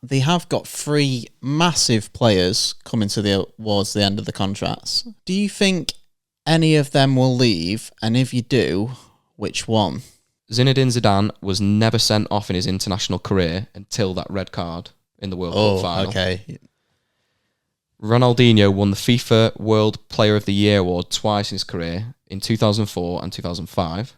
they have got 3 massive players coming towards the end of the contracts. Do you think any of them will leave? And if you do, which one? Zinedine Zidane was never sent off in his international career until that red card in the World Cup final. Okay. Ronaldinho won the FIFA World Player of the Year award twice in his career, in 2004 and 2005.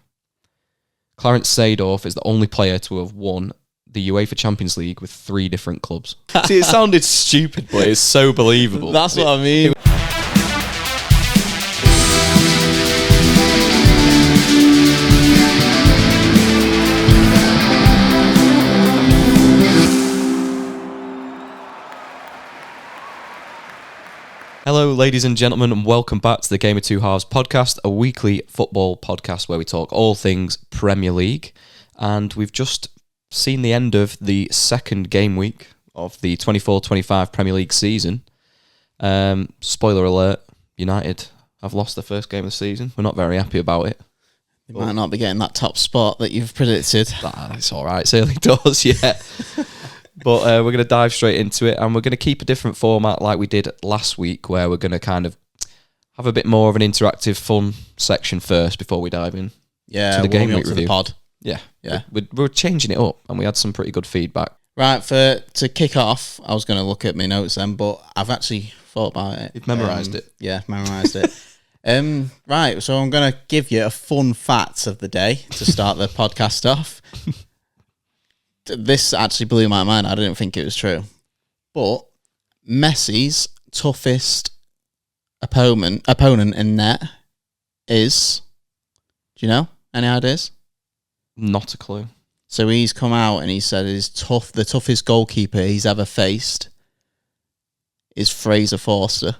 Clarence Seedorf is the only player to have won the UEFA Champions League with 3 different clubs. See, it sounded stupid, but it's so believable. That's what I mean. Hello, ladies and gentlemen, and welcome back to the Game of Two Halves podcast, a weekly football podcast where we talk all things Premier League. And we've just seen the end of the second game week of the 24-25 Premier League season. Spoiler alert, United have lost the first game of the season. We're not very happy about it. They might not be getting that top spot that you've predicted. It's all right, it's early doors yet. But we're going to dive straight into it, and we're going to keep a different format like we did last week, where we're going to kind of have a bit more of an interactive, fun section first before we dive in to the game week review. The pod. Yeah. We're changing it up, and we had some pretty good feedback. Right, to kick off, I was going to look at my notes then, but I've actually thought about it. You've memorised it? Yeah, memorised it. Right, so I'm going to give you a fun fact of the day to start the podcast off. This actually blew my mind. I didn't think it was true. But Messi's toughest opponent in net is... Do you know? Any ideas? Not a clue. So he's come out and he said the toughest goalkeeper he's ever faced is Fraser Forster.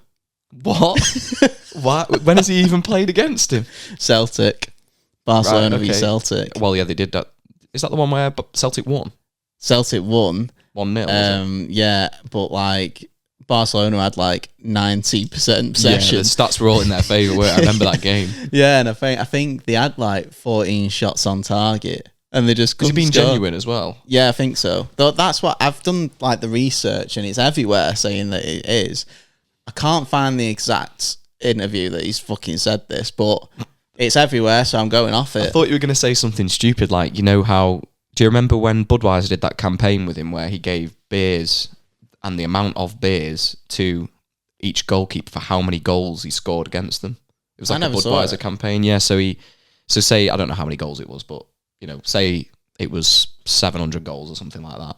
What? Why? When has he even played against him? Celtic. Barcelona v Celtic. Well, yeah, they did that. Is that the one where Celtic won? Celtic won. 1-0. Yeah, but like Barcelona had like 90% possession. Yeah, the stats were all in their favour. I remember that game. Yeah, and I think they had like 14 shots on target, and they just. Has he been genuine as well? Yeah, I think so. Though that's what I've done, like the research, and it's everywhere saying that it is. I can't find the exact interview that he's fucking said this, but it's everywhere, so I'm going off it. I thought you were going to say something stupid, like, you know how... Do you remember when Budweiser did that campaign with him where he gave beers and the amount of beers to each goalkeeper for how many goals he scored against them? It was like a Budweiser campaign, yeah. So say, I don't know how many goals it was, but, you know, say it was 700 goals or something like that.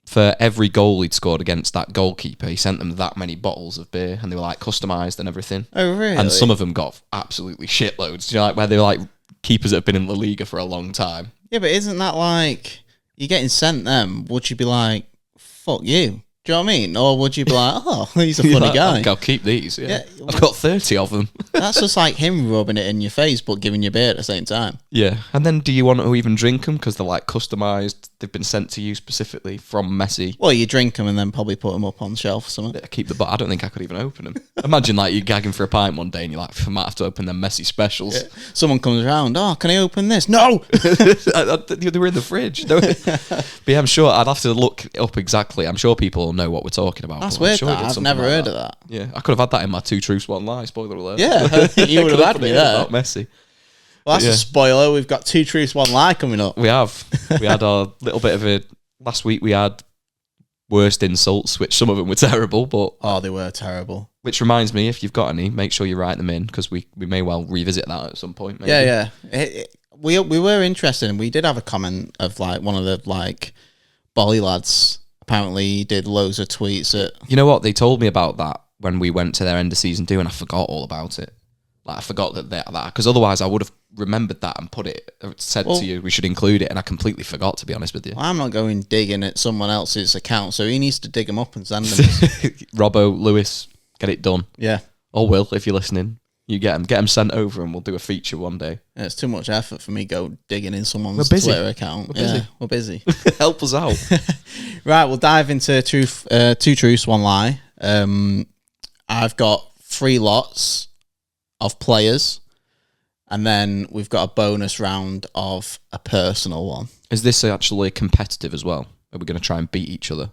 For every goal he'd scored against that goalkeeper, he sent them that many bottles of beer, and they were like customised and everything. Oh, really? And some of them got absolutely shitloads. You know, like where they were like keepers that have been in La Liga for a long time. Yeah, but isn't that like you're getting sent them? Would you be like, fuck you? Do you know what I mean? Or would you be like, oh, he's a funny guy? I'll keep these. Yeah. I've got 30 of them. That's just like him rubbing it in your face, but giving you beer at the same time. Yeah. And then do you want to even drink them? Because they're like customised. They've been sent to you specifically from Messi. Well, you drink them and then probably put them up on the shelf or something. Yeah, keep the I don't think I could even open them. Imagine like you're gagging for a pint one day and you're like, I might have to open them Messi specials. Yeah. Someone comes around, oh, can I open this? No! They were in the fridge. But yeah, I'm sure I'd have to look it up exactly. I'm sure people will know what we're talking about. That's weird. I've never heard of that. Yeah, I could have had that in my 2 truths, 1 lie. Spoiler alert. Yeah, you would have had me there. About Messi. Well, that's a spoiler. We've got 2 truths, 1 lie coming up. We have. We had a little bit of a... Last week we had worst insults, which some of them were terrible, but... Oh, they were terrible. Which reminds me, if you've got any, make sure you write them in, because we may well revisit that at some point. Maybe. Yeah. We were interested, and we did have a comment of like one of the like Bolly lads. Apparently, he did loads of tweets at... You know what? They told me about that when we went to their end of season do, and I forgot all about it. Like, I forgot that because otherwise I would have remembered that and said to you we should include it, and I completely forgot, to be honest with you. I'm not going digging at someone else's account, so he needs to dig them up and send them. Robbo, Lewis, get it done. Yeah. Or Will, if you're listening. You get them sent over, and we'll do a feature one day. Yeah, it's too much effort for me go digging in someone's Twitter account. We're busy. Help us out. Right, we'll dive into 2 truths, 1 lie. I've got 3 lots of players, and then we've got a bonus round of a personal one. Is this actually competitive as well? Are we going to try and beat each other?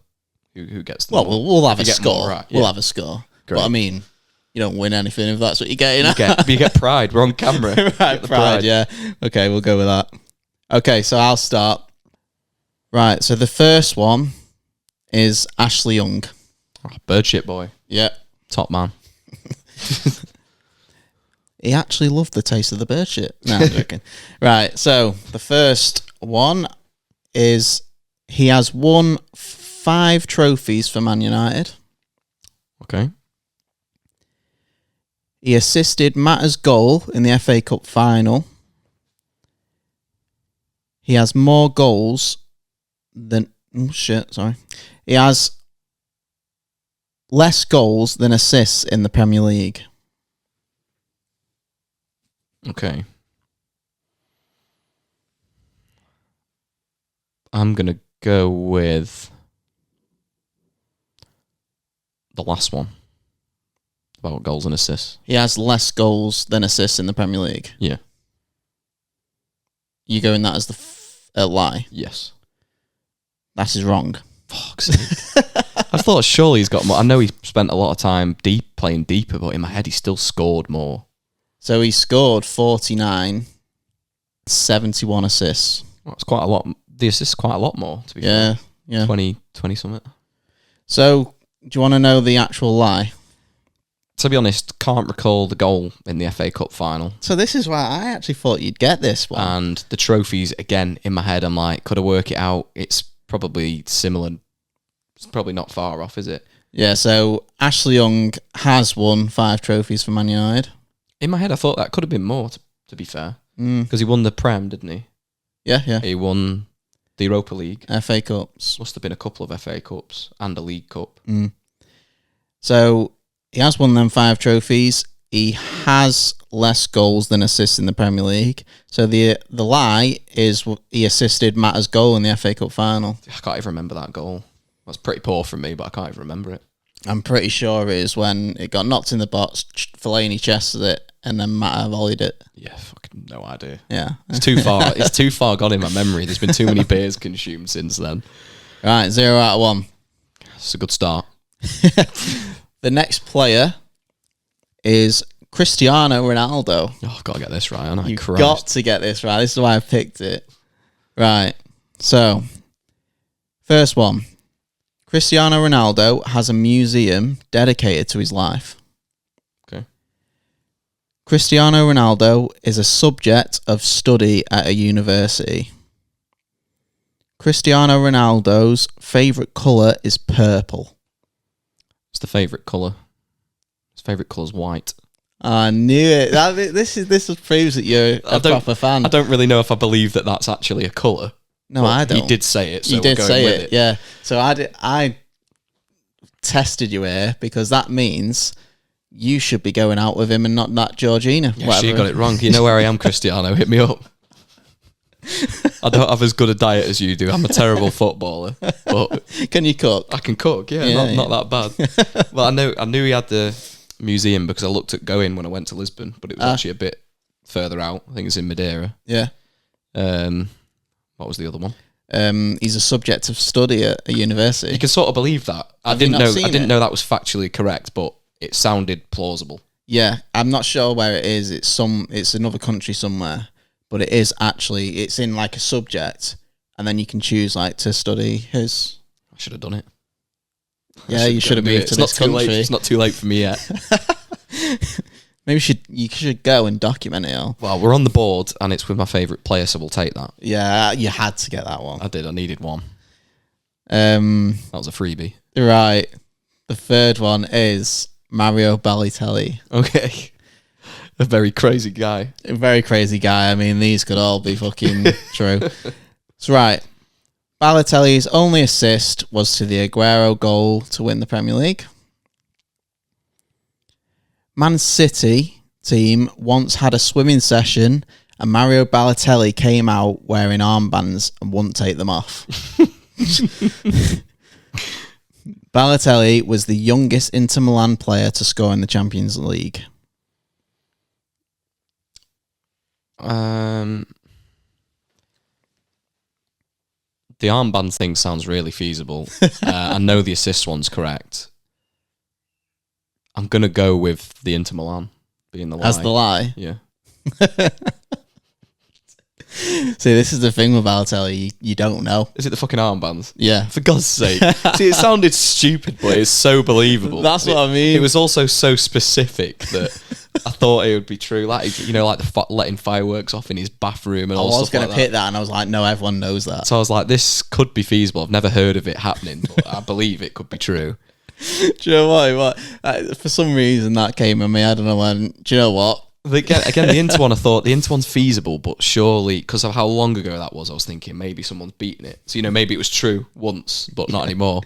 who gets the Well, more. we'll have a If you get more score. right, We'll yeah. have a score. Great. But I mean, you don't win anything if that's what you're getting at. You get pride. We're on camera. Right, pride, yeah. Okay, we'll go with that. Okay, so I'll start. Right, so the first one is Ashley Young. Oh, bird shit boy. Yeah. Top man. He actually loved the taste of the bird shit. No, I'm joking. Right, so the first one is he has won 5 trophies for Man United. Okay. He assisted Matta's goal in the FA Cup final. He has more goals than... Oh, shit, sorry. He has less goals than assists in the Premier League. Okay. I'm going to go with the last one. About goals and assists. He has less goals than assists in the Premier League. Yeah. You going that as the lie? Yes. That is wrong. Fuck's sake. I thought surely he's got more. I know he spent a lot of time playing deeper, but in my head he still scored more. So he scored 49, 71 assists. Well, it's quite a lot. The assists quite a lot more, to be fair. Yeah. 20 something. So, do you want to know the actual lie? To be honest, can't recall the goal in the FA Cup final. So this is why I actually thought you'd get this one. And the trophies, again, in my head, I'm like, could I work it out? It's probably similar. It's probably not far off, is it? Yeah, so Ashley Young has won 5 trophies for Man United. In my head, I thought that could have been more, to be fair. Mm. Because he won the Prem, didn't he? Yeah. He won the Europa League. FA Cups. Must have been a couple of FA Cups and a League Cup. Mm. So he has won them 5 trophies. He has less goals than assists in the Premier League. So the lie is he assisted Matta's goal in the FA Cup final. I can't even remember that goal. That's pretty poor from me, but I can't even remember it. I'm pretty sure it is when it got knocked in the box, Fellaini chested it, and then Matta volleyed it. Yeah, fucking no idea. Yeah. It's too far. It's too far gone in my memory. There's been too many beers consumed since then. Right, 0 out of 1. It's a good start. The next player is Cristiano Ronaldo. Oh, I've got to get this right, haven't I? You've Christ. got to get this right. This is why I picked it. Right. So, first one. Cristiano Ronaldo has a museum dedicated to his life. Okay. Cristiano Ronaldo is a subject of study at a university. Cristiano Ronaldo's favourite colour is purple. It's the favourite colour. His favourite colour's white. I knew it. This proves that you're a proper fan. I don't really know if I believe that that's actually a colour. No, I don't. He did say it. So you did we're going say with it, yeah. So I tested you here because that means you should be going out with him and not that Georgina. Yeah, she got it wrong. You know where I am, Cristiano. Hit me up. I don't have as good a diet as you do. I'm a terrible footballer, but can you cook? I can cook. Yeah, not that bad. Well, I knew he had the museum because I looked at going when I went to Lisbon, but it was actually a bit further out. I think it's in Madeira. Yeah. What was the other one? He's a subject of study at a university. You can sort of believe that. I Have you didn't not know. seen I didn't it? know that was factually correct, but it sounded plausible. Yeah, I'm not sure where it is. It's another country somewhere, but it's in like a subject, and then you can choose like to study his. I should have done it. Yeah, you should have moved to this country. It's not too late for me yet. Maybe you should go and document it all. Well, we're on the board, and it's with my favourite player, so we'll take that. Yeah, you had to get that one. I did. I needed one. That was a freebie. Right. The third one is Mario Balotelli. Okay. A very crazy guy. A very crazy guy. I mean, these could all be fucking true. So, right. Balotelli's only assist was to the Aguero goal to win the Premier League. Man City team once had a swimming session and Mario Balotelli came out wearing armbands and wouldn't take them off. Balotelli was the youngest Inter Milan player to score in the Champions League. The armband thing sounds really feasible. I know the assist one's correct. I'm going to go with the Inter Milan being the lie. As the lie? Yeah. See, this is the thing with Balotelli. You don't know. Is it the fucking armbands? Yeah. For God's sake. See, it sounded stupid, but it's so believable. That's what I mean. It was also so specific that I thought it would be true. Like, you know, like letting fireworks off in his bathroom and all stuff like that. I was going to pick that, and I was like, no, everyone knows that. So I was like, this could be feasible. I've never heard of it happening, but I believe it could be true. Do you know what? For some reason, that came in me. I don't know when. Do you know what? Again, the Inter one, I thought the Inter one's feasible, but surely, because of how long ago that was, I was thinking maybe someone's beaten it. So, you know, maybe it was true once, but not anymore.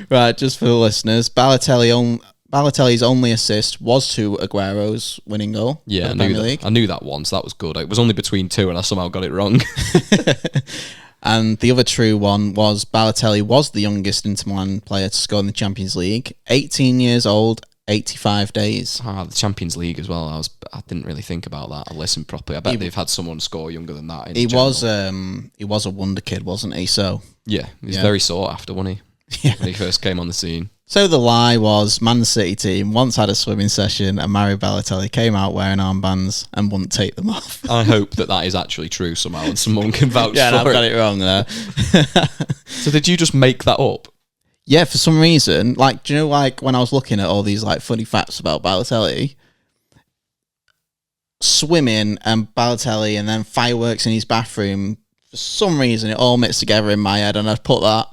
Right, just for the listeners, Balotelli's only assist was to Aguero's winning goal. Yeah, for the Premier League. I knew that one, so that was good. It was only between two, and I somehow got it wrong. And the other true one was Balotelli was the youngest Inter Milan player to score in the Champions League. 18 years old, 85 days. The Champions League as well. I didn't really think about that. I listened properly. I bet they've had someone score younger than that. He was a wonder kid, wasn't he? So yeah, he was very sought after, wasn't he? Yeah. When he first came on the scene. So the lie was Man City team once had a swimming session and Mario Balotelli came out wearing armbands and wouldn't take them off. I hope that is actually true somehow and someone can vouch for it. Yeah, I've got it wrong there. So did you just make that up? Yeah, for some reason, like, do you know, like, when I was looking at all these, like, funny facts about Balotelli, swimming and Balotelli and then fireworks in his bathroom, for some reason, it all mixed together in my head, and I put that.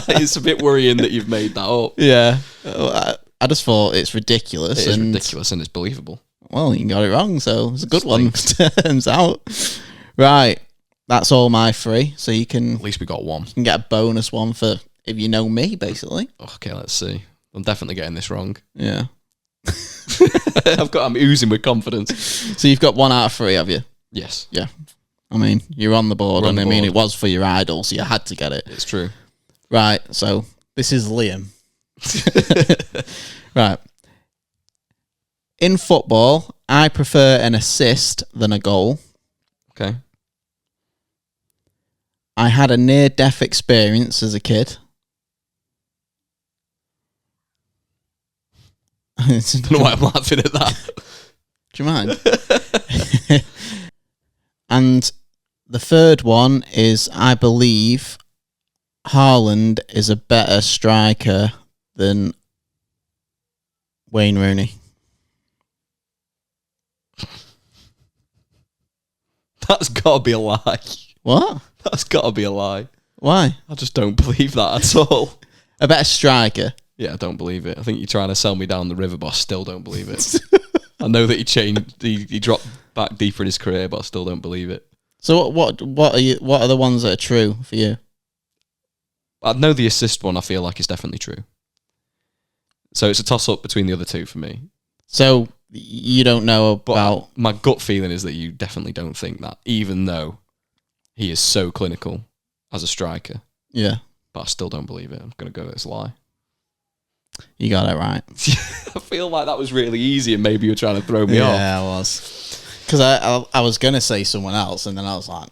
It's a bit worrying that you've made that up. Yeah. I just thought it's ridiculous. It is ridiculous and it's believable. Well, you got it wrong, so it's a good one. Turns out. Right. That's all my three, so you can... At least we got one. You can get a bonus one for... If you know me, basically. Okay, let's see. I'm definitely getting this wrong. Yeah. I'm oozing with confidence. So you've got 1 out of 3, have you? Yes. Yeah. I mean, you're on the board, and I mean, it was for your idol, so you had to get it. It's true. Right, so this is Liam. Right. In football, I prefer an assist than a goal. Okay. I had a near-death experience as a kid. I don't know why I'm laughing at that. Do you mind? And the third one is, I believe Haaland is a better striker than Wayne Rooney. That's got to be a lie. What? That's got to be a lie. Why? I just don't believe that at all. A better striker? Yeah, I don't believe it. I think you're trying to sell me down the river, but I still don't believe it. I know that he dropped back deeper in his career, but I still don't believe it. So what are the ones that are true for you? I know the assist one, I feel like, is definitely true. So it's a toss-up between the other two for me. So you don't know about... My gut feeling is that you definitely don't think that, even though he is so clinical as a striker. Yeah. But I still don't believe it. I'm going to go with this lie. You got it right. I feel like that was really easy and maybe you're trying to throw me off. Yeah, I was. Because I was going to say someone else, and then I was like,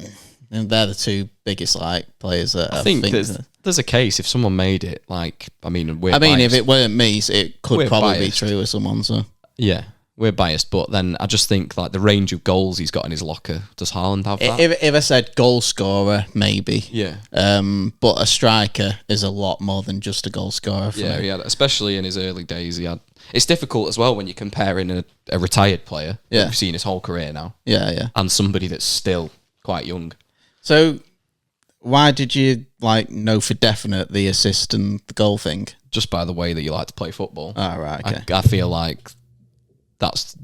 they're the two biggest players that I think there's a case if someone made it, like, if it weren't me, it could probably be true with someone. So yeah, we're biased, but then I just think like the range of goals he's got in his locker. Does Haaland have that? If I said goal scorer, maybe. Yeah. But a striker is a lot more than just a goal scorer. Yeah, especially in his early days, he had. It's difficult as well when you're comparing a retired player that you've seen his whole career now. Yeah. And somebody that's still quite young. So, why did you know for definite the assist and the goal thing? Just by the way that you like to play football. Oh, right, okay. I feel like that's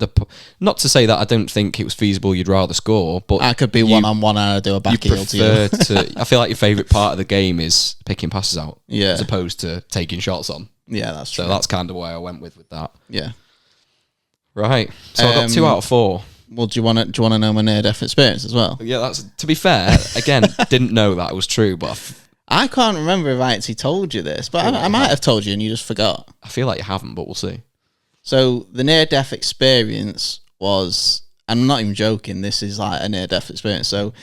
not to say that I don't think it was feasible you'd rather score, but I could be one-on-one and I'd do a back heel to you. I feel like your favourite part of the game is picking passes out, yeah, as opposed to taking shots on. Yeah, that's true. So that's kind of why I went with that. Yeah. Right. So I got 2 out of 4. Well, do you want to know my near-death experience as well? Yeah, that's, to be fair, again, didn't know that was true, but I can't remember if I actually told you this, but I might have told you and you just forgot. I feel like you haven't, but we'll see. So the near-death experience was, I'm not even joking, this is like a near-death experience. So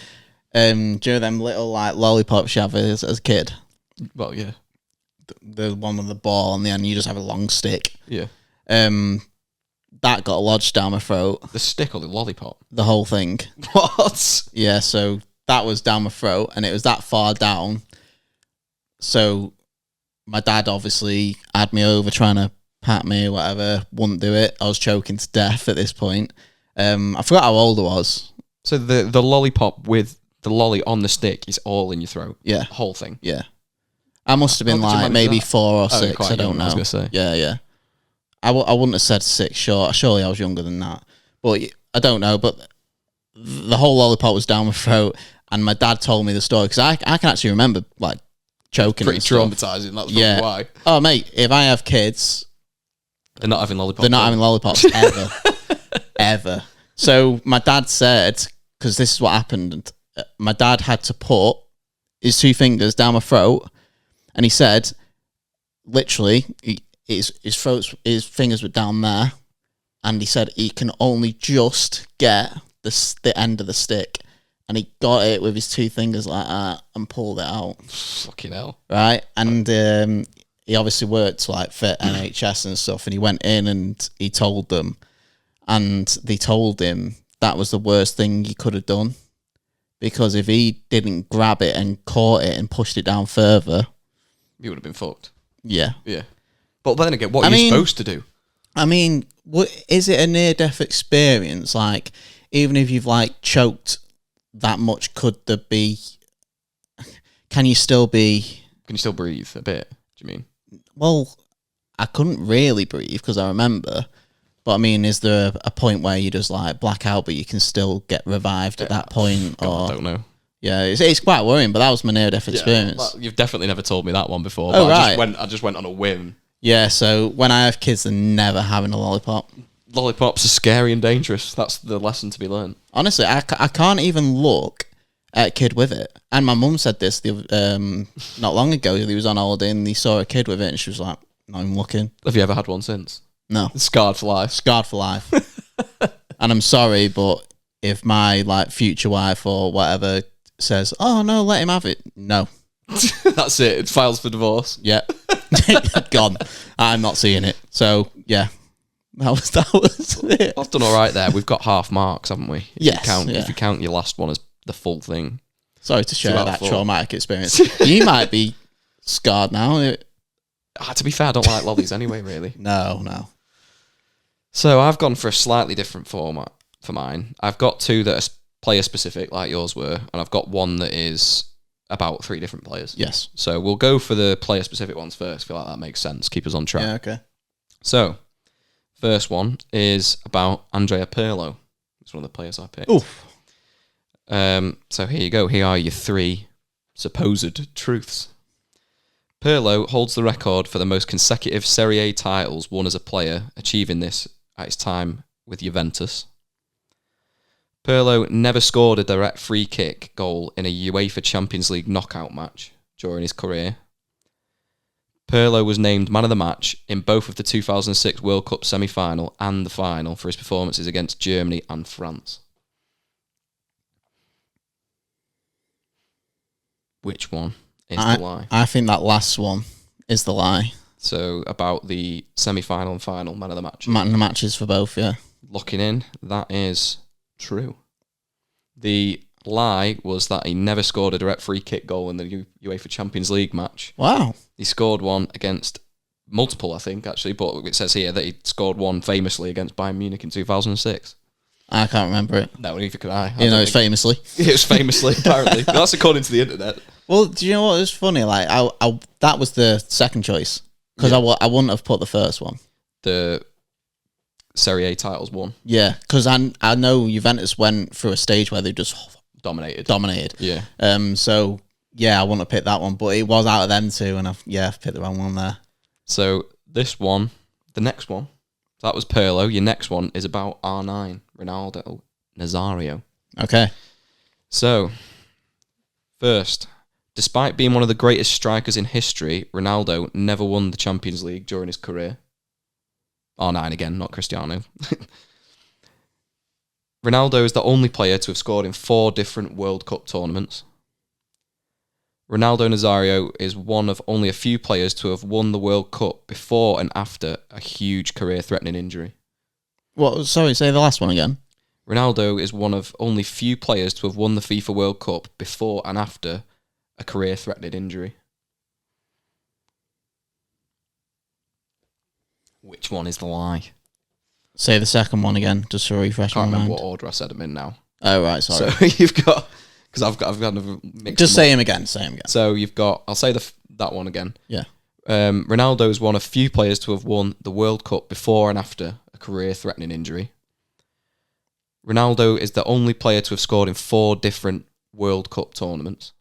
Do you know them little like lollipops you have as a kid? Well, yeah. The one with the ball on the end, you just have a long stick. Yeah. That got lodged down my throat. The stick or the lollipop? The whole thing. What? Yeah, so that was down my throat, and it was that far down. So my dad obviously had me over trying to pat me or whatever. Wouldn't do it. I was choking to death at this point. I forgot how old I was. So the lollipop with the lolly on the stick is all in your throat? Yeah. Whole thing? Yeah. I must have been How did you like manage maybe that? 4 or Oh, 6. quite I don't young, know. I was gonna say. Yeah. I wouldn't have said 6, sure. Surely I was younger than that. But I don't know. But the whole lollipop was down my throat, and my dad told me the story because I can actually remember like choking. Pretty and stuff. traumatizing. That's Yeah. why. Oh, mate, if I have kids, They're not having lollipops. they're not having lollipops ever. Ever. So my dad said, because this is what happened, my dad had to put his 2 fingers down my throat, and he said, literally, his fingers were down there, and he said he can only just get the end of the stick, and he got it with his 2 fingers like that and pulled it out. Fucking hell. Right, and he obviously worked like for NHS and stuff, and he went in and he told them, and they told him that was the worst thing he could have done, because if he didn't grab it and caught it and pushed it down further, You would have been fucked. yeah. Yeah. But then again, what are you supposed to do? I mean, is it a near-death experience? Like, even if you've like choked that much, could there be? Can you still be? Can you still breathe a bit? Do you mean? Well, I couldn't really breathe because I remember. But I mean, is there a point where you just like black out, but you can still get revived at that point? God, I don't know. Yeah, it's quite worrying. But that was my near-death experience. You've definitely never told me that one before. Oh, but right. I just went on a whim. Yeah, so when I have kids, they're never having a lollipop. Lollipops are scary and dangerous. That's the lesson to be learned. Honestly, I can't even look at a kid with it. And my mum said this not long ago. He was on holiday and he saw a kid with it, and she was like, not even looking. Have you ever had one since? No. Scarred for life. Scarred for life. And I'm sorry, but if my like future wife or whatever says, oh, no, let him have it. No. That's it. It files for divorce. Yeah. Gone. I'm not seeing it. So, yeah. That was it. I've done all right there. We've got half marks, haven't we? Yes, If you count your last one as the full thing. Sorry to share 2 out of that 4. traumatic experience. You might be scarred now. To be fair, I don't like lollies anyway, really. No. So I've gone for a slightly different format for mine. I've got 2 that are player specific, like yours were, and I've got 1 that is about 3 different players. Yes. So we'll go for the player specific ones first. I feel like that makes sense. Keep us on track. Yeah, okay. So, first one is about Andrea Pirlo. It's one of the players I picked. Oof. So here you go. Here are your 3 supposed truths. Pirlo holds the record for the most consecutive Serie A titles won as a player, achieving this at his time with Juventus. Pirlo never scored a direct free kick goal in a UEFA Champions League knockout match during his career. Pirlo was named man of the match in both of the 2006 World Cup semi-final and the final for his performances against Germany and France. Which one is the lie? I think that last one is the lie. So about the semi-final and final man of the match. Man of the matches for both, yeah. Locking in, that is true. The lie was that he never scored a direct free kick goal in the UEFA Champions League match. Wow. He scored one against multiple, I think, actually, but it says here that he scored one famously against Bayern Munich in 2006. I can't remember it. No, neither could I. It's famously. It was famously, apparently. That's according to the internet. Well, do you know what was funny? Like, I that was the second choice because I wouldn't have put the first one. The Serie A titles won. Yeah, because I know Juventus went through a stage where they just dominated. Yeah. So yeah, I wouldn't have picked that one, but it was out of them 2, and I've picked the wrong one there. So this one, the next one, that was Pirlo. Your next one is about R9, Ronaldo Nazario. Okay. So, first, despite being one of the greatest strikers in history, Ronaldo never won the Champions League during his career. R9 again, not Cristiano. Ronaldo is the only player to have scored in 4 different World Cup tournaments. Ronaldo Nazario is one of only a few players to have won the World Cup before and after a huge career-threatening injury. What? Sorry, say the last one again. Ronaldo is one of only few players to have won the FIFA World Cup before and after a career-threatening injury. Which one is the lie? Say the second one again, just to refresh my I can't mind. remember what order I said them in now. Oh, right, sorry. So you've got... Because I've kind of mixed Just them say up. him again, say him again. So you've got... I'll say that one again. Yeah. Ronaldo is one of few players to have won the World Cup before and after a career-threatening injury. Ronaldo is the only player to have scored in 4 different World Cup tournaments.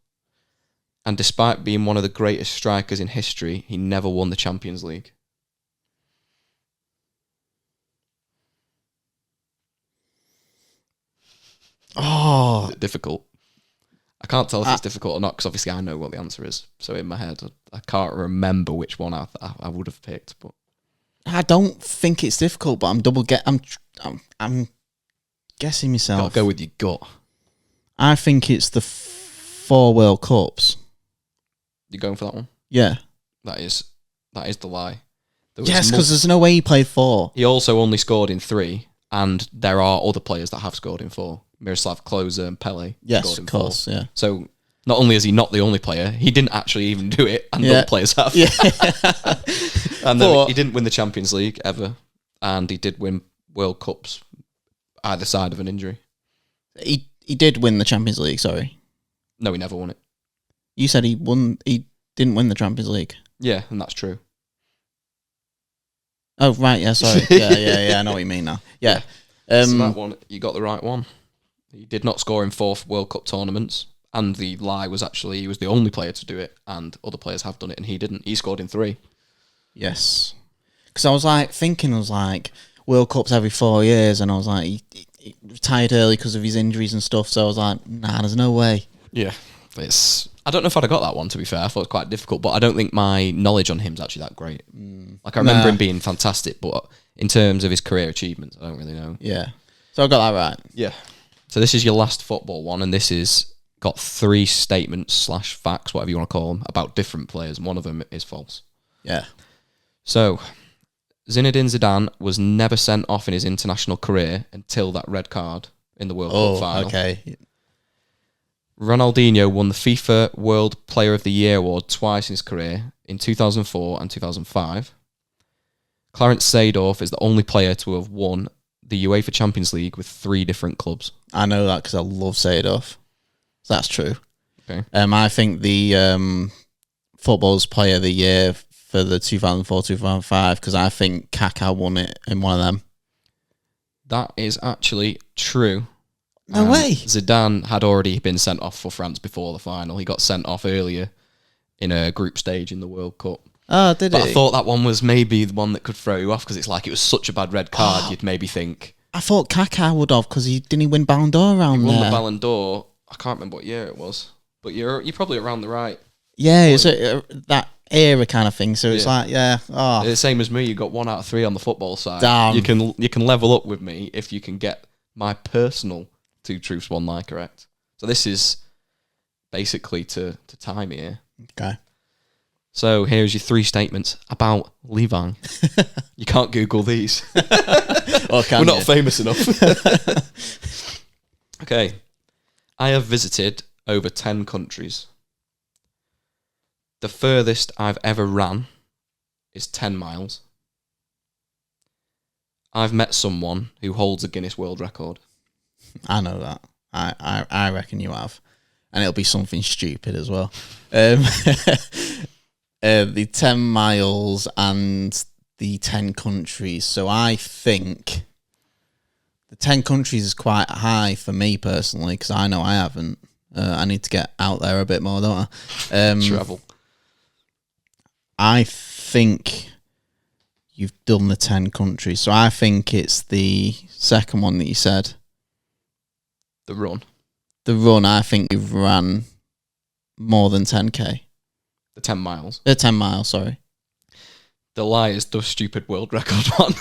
And despite being one of the greatest strikers in history, he never won the Champions League. Oh. Is it difficult? I can't tell if it's difficult or not, because obviously I know what the answer is. So in my head, I can't remember which one I would have picked. But I don't think it's difficult, but I'm guessing myself. gotta go with your gut. I think it's the 4 World Cups. You going for that one? Yeah. That is the lie. Yes, because there's no way he played 4. He also only scored in 3, and there are other players that have scored in 4. Miroslav Klose and Pele. Yes, of course, 4. Yeah. So not only is he not the only player, he didn't actually even do it, and other players have. Yeah. And then he didn't win the Champions League ever, and he did win World Cups either side of an injury. He did win the Champions League, sorry. No, he never won it. You said he didn't win the Champions League. Yeah, and that's true. Oh, right, yeah, sorry. Yeah, I know what you mean now. Yeah. So that one, you got the right one. He did not score in 4 World Cup tournaments, and the lie was actually he was the only player to do it, and other players have done it, and he didn't. He scored in 3. Yes. Because I was World Cups every 4 years, and I was like, he retired early because of his injuries and stuff, so I was like, nah, there's no way. Yeah. I don't know if I'd have got that one, to be fair. I thought it was quite difficult, but I don't think my knowledge on him is actually that great. I remember him being fantastic, but in terms of his career achievements, I don't really know. Yeah. So I got that right. Yeah. So this is your last football one, and this is got 3 statements / facts, whatever you want to call them, about different players, and one of them is false. Yeah. So, Zinedine Zidane was never sent off in his international career until that red card in the World Cup final. Okay. Ronaldinho won the FIFA World Player of the Year award twice in his career, in 2004 and 2005. Clarence Seedorf is the only player to have won the UEFA Champions League with 3 different clubs. I know that because I love Seedorf. So that's true. Okay. I think the Football's Player of the Year for the 2004-2005, because I think Kaká won it in one of them. That is actually true. No way. Zidane had already been sent off for France before the final. He got sent off earlier in a group stage in the World Cup. Oh, did he? But I thought that one was maybe the one that could throw you off, because it's like it was such a bad red card, you'd maybe think... I thought Kaká would have, because he won Ballon d'Or around there. He won the Ballon d'Or. I can't remember what year it was, but you're probably around the right. Yeah, it's that era kind of thing. So it's like, yeah. Oh. It's the same as me. You got 1 out of 3 on the football side. Damn. You can level up with me if you can get my personal 2 truths, 1 lie correct. So this is basically to tie me here. Okay. So here's your 3 statements about Lebom. You can't Google these. We're not famous enough. Okay. I have visited over 10 countries. The furthest I've ever ran is 10 miles. I've met someone who holds a Guinness World Record. I know that. I reckon you have. And it'll be something stupid as well. The 10 miles and the 10 countries. So I think the 10 countries is quite high for me personally, because I know I haven't. I need to get out there a bit more, don't I? Travel. I think you've done the 10 countries. So I think it's the second one that you said. The run. The run, I think you've ran more than 10k. The 10 miles. 10 miles, sorry. The lie is the stupid world record one.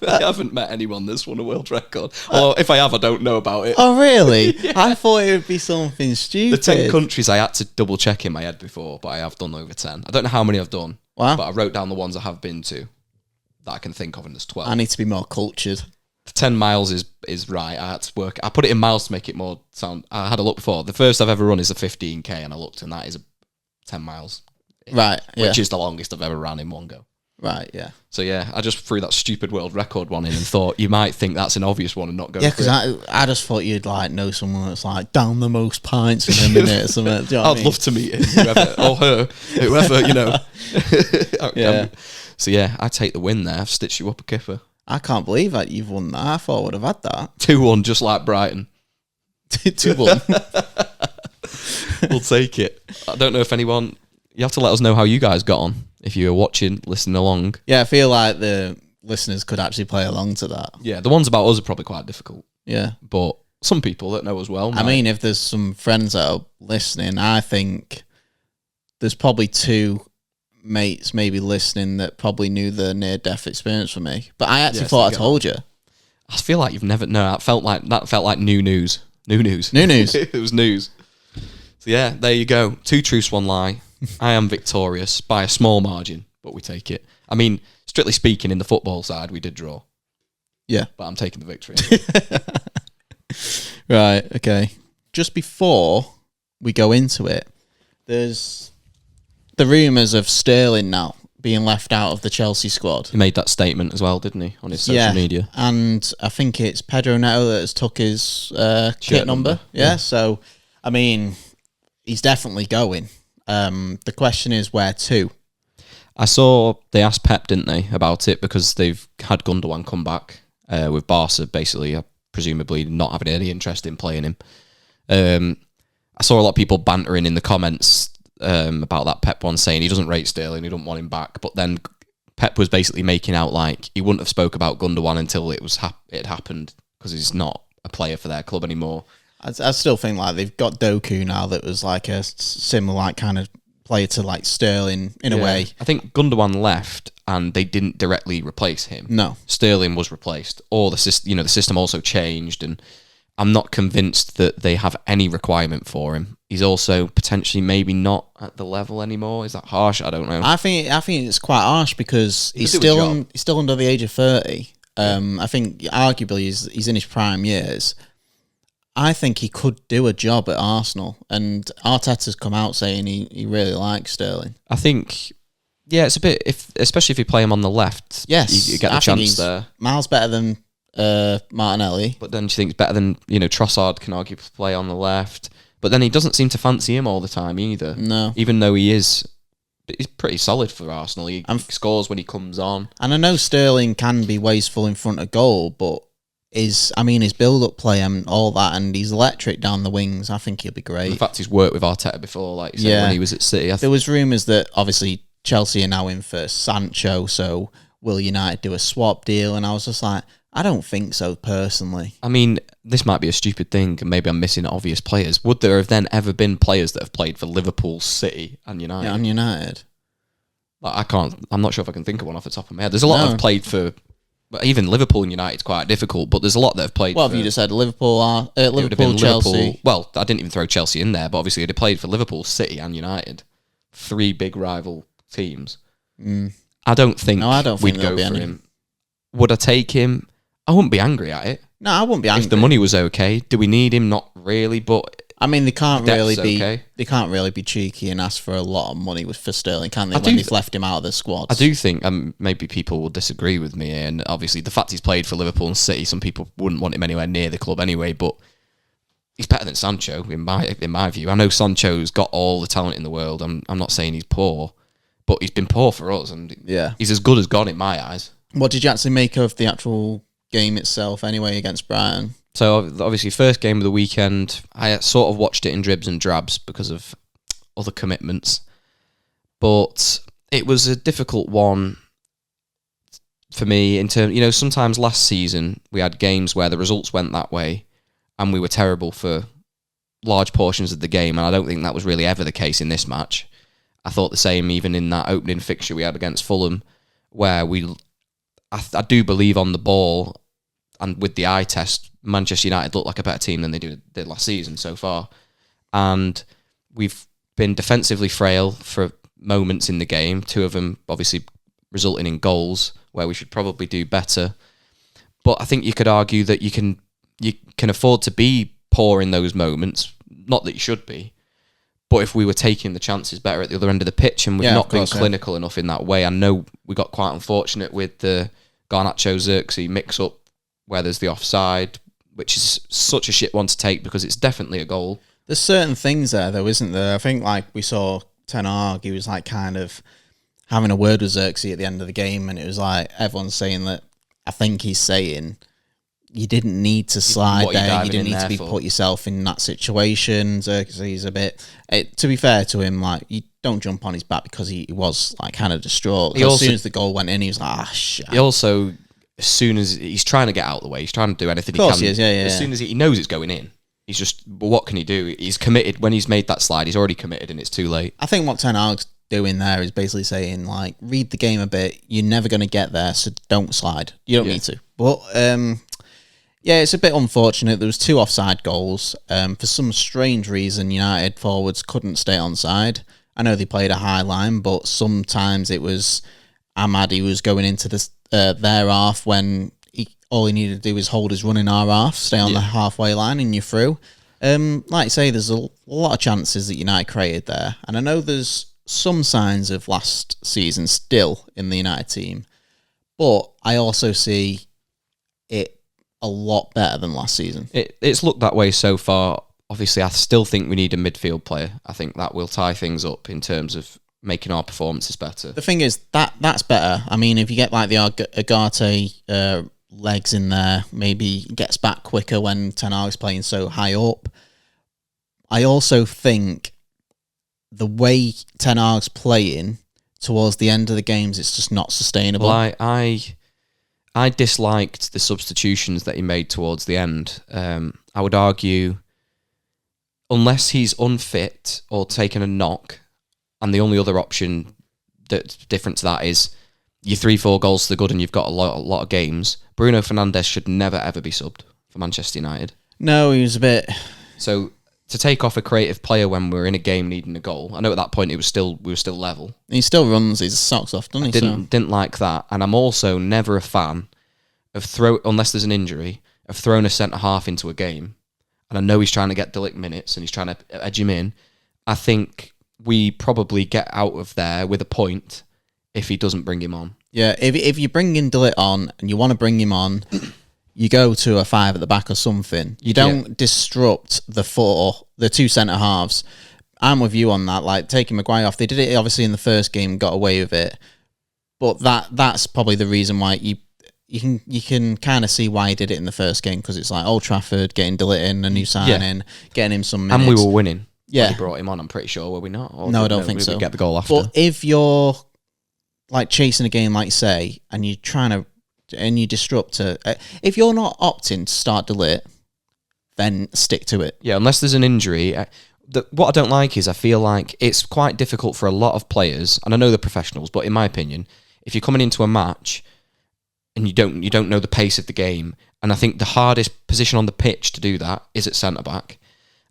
I haven't met anyone that's won a world record. Or if I have, I don't know about it. Oh, really? Yeah. I thought it would be something stupid. The 10 countries I had to double check in my head before, but I have done over 10. I don't know how many I've done. Wow. But I wrote down the ones I have been to that I can think of, and there's 12. I need to be more cultured. 10 miles is right. I had to work. I put it in miles to make it more sound. I had a look before. The first I've ever run is a 15k, and I looked, and that is 10 miles. Right. Which is the longest I've ever ran in one go. Right. Yeah. So yeah, I just threw that stupid world record one in and thought you might think that's an obvious one and not go. Yeah, because I just thought you'd like know someone that's like down the most pints in a minute or something. Do you know what I mean? Love to meet him, whoever or her, whoever, you know. Yeah. So yeah, I take the win there. I've stitched you up a kipper. I can't believe that you've won that. I thought I would have had that. 2-1, just like Brighton. 2-1. We'll take it. I don't know if anyone. You have to let us know how you guys got on if you were watching, listening along. Yeah, I feel like the listeners could actually play along to that. Yeah, the ones about us are probably quite difficult. Yeah. But some people that know us well. I mean, if there's some friends that are listening, I think there's probably 2 mates maybe listening that probably knew the near-death experience for me. But I actually thought I told you. I feel like you've never... No, that felt like new news. New news. New news. It was news. So yeah, there you go. 2 truths, 1 lie. I am victorious by a small margin, but we take it. I mean, strictly speaking, in the football side, we did draw. Yeah. But I'm taking the victory. Right, okay. Just before we go into it, there's the rumours of Sterling now being left out of the Chelsea squad. He made that statement as well, didn't he, on his social media? And I think it's Pedro Neto that has took his kit number. Yeah, so, I mean, he's definitely going. The question is where to? I saw they asked Pep, didn't they, about it because they've had Gundogan come back with Barca, basically, presumably not having any interest in playing him. I saw a lot of people bantering in the comments about that Pep one, saying he doesn't rate Sterling, he don't want him back. But then Pep was basically making out like he wouldn't have spoke about Gundogan until it had happened because he's not a player for their club anymore. I still think like they've got Doku now that was like a similar like kind of player to like Sterling in a way. I think Gundogan left and they didn't directly replace him. No, Sterling was replaced, or the system also changed, and I'm not convinced that they have any requirement for him. He's also potentially maybe not at the level anymore. Is that harsh? I don't know. I think it's quite harsh because he's still under the age of 30. I think arguably he's in his prime years. I think he could do a job at Arsenal, and Arteta's come out saying he really likes Sterling. I think, yeah, it's a bit, especially if you play him on the left. Yes, you get the chance there. Miles better than Martinelli, but then do you think it's better than Trossard can argue play on the left? But then he doesn't seem to fancy him all the time either. No, even though he's pretty solid for Arsenal. He scores when he comes on, and I know Sterling can be wasteful in front of goal, but his build-up play and all that, and he's electric down the wings. I think he'll be great. And the fact he's worked with Arteta before, like you said, when he was at City. There was rumours that obviously Chelsea are now in for Sancho, so will United do a swap deal? And I was just like, I don't think so, personally. I mean, this might be a stupid thing, and maybe I'm missing obvious players. Would there have then ever been players that have played for Liverpool, City, and United? Yeah, and United. Like, I'm not sure if I can think of one off the top of my head. There's a lot that have played for... Even Liverpool and United's quite difficult, but there's a lot that have played. What have you just said? Liverpool, Chelsea. Well, I didn't even throw Chelsea in there, but obviously they played for Liverpool, City, and United, 3 big rival teams. I don't think we'd go for him. Would I take him? I wouldn't be angry at it. No, I wouldn't be angry if the money was okay. Do we need him? Not really, but. I mean, they can't really be cheeky and ask for a lot of money for Sterling, can they? When they've left him out of the squad. I do think maybe people will disagree with me, and obviously the fact he's played for Liverpool and City, some people wouldn't want him anywhere near the club anyway. But he's better than Sancho in my view. I know Sancho's got all the talent in the world. I'm not saying he's poor, but he's been poor for us, and he's as good as gone in my eyes. What did you actually make of the actual game itself, anyway, against Brighton? So, obviously, first game of the weekend, I sort of watched it in dribs and drabs because of other commitments. But it was a difficult one for me in terms... sometimes last season, we had games where the results went that way and we were terrible for large portions of the game, and I don't think that was really ever the case in this match. I thought the same even in that opening fixture we had against Fulham, where I do believe on the ball and with the eye test, Manchester United look like a better team than they did last season so far. And we've been defensively frail for moments in the game, 2 of them obviously resulting in goals where we should probably do better. But I think you could argue that you can afford to be poor in those moments. Not that you should be, but if we were taking the chances better at the other end of the pitch and we've not been clinical enough in that way. I know we got quite unfortunate with the Garnacho-Xerxes mix-up where there's the offside, which is such a shit one to take because it's definitely a goal. There's certain things there, though, isn't there? I think, like, we saw Ten Hag, he was, like, kind of having a word with Xerxes at the end of the game, and it was like everyone's saying that, I think he's saying, you didn't need to slide there, you didn't need to be put yourself in that situation. Xerxes a bit... to be fair to him, like, you don't jump on his back because he was, like, kind of distraught. As soon as the goal went in, he was like, shit. He also, as soon as he's trying to get out of the way, he's trying to do anything he can. Of course he is, yeah. As soon as he knows it's going in, he's just, well, what can he do? He's committed. When he's made that slide, he's already committed and it's too late. I think what Ten Hag's doing there is basically saying, like, read the game a bit. You're never going to get there, so don't slide. You don't need to. But, yeah, it's a bit unfortunate. There was 2 offside goals. For some strange reason, United forwards couldn't stay onside. I know they played a high line, but sometimes it was Ahmad, he was going into their half when all he needed to do was hold his run in our half, stay on the halfway line and you're through. Like I say, there's a lot of chances that United created there. And I know there's some signs of last season still in the United team, but I also see it a lot better than last season. It's looked that way so far. Obviously, I still think we need a midfield player. I think that will tie things up in terms of making our performances better. The thing is, that's better. I mean, if you get like the Agate legs in there, maybe gets back quicker when Ten Hag's playing so high up. I also think the way Ten Hag's playing towards the end of the games, it's just not sustainable. Well, I disliked the substitutions that he made towards the end. I would argue, unless he's unfit or taken a knock, and the only other option that's different to that is your 3-4 goals to the good and you've got a lot of games, Bruno Fernandes should never ever be subbed for Manchester United. No, he was a bit... So to take off a creative player when we're in a game needing a goal, I know at that point we were still level. He still runs his socks off, doesn't he? Didn't like that, and I'm also never a fan of unless there's an injury, of throwing a centre half into a game. And I know he's trying to get Delict minutes and he's trying to edge him in. I think we probably get out of there with a point if he doesn't bring him on. Yeah, if you bring in Delict on and you want to bring him on, you go to a 5 at the back or something. You don't disrupt the 2 centre halves. I'm with you on that. Like taking Maguire off, they did it obviously in the first game, got away with it. But that's probably the reason why you can kind of see why he did it in the first game, because it's like Old Trafford, getting Delict in, a new signing, getting him some minutes. And we were winning. Yeah, when he brought him on. I'm pretty sure, were we not? Or no, I don't think so. We get the goal after. But if you're like chasing a game, like say, and you're trying to, and you disrupt if you're not opting to start Delict, then stick to it. Yeah, unless there's an injury. What I don't like is I feel like it's quite difficult for a lot of players, and I know they're professionals, but in my opinion, if you're coming into a match and you don't know the pace of the game, and I think the hardest position on the pitch to do that is at centre back,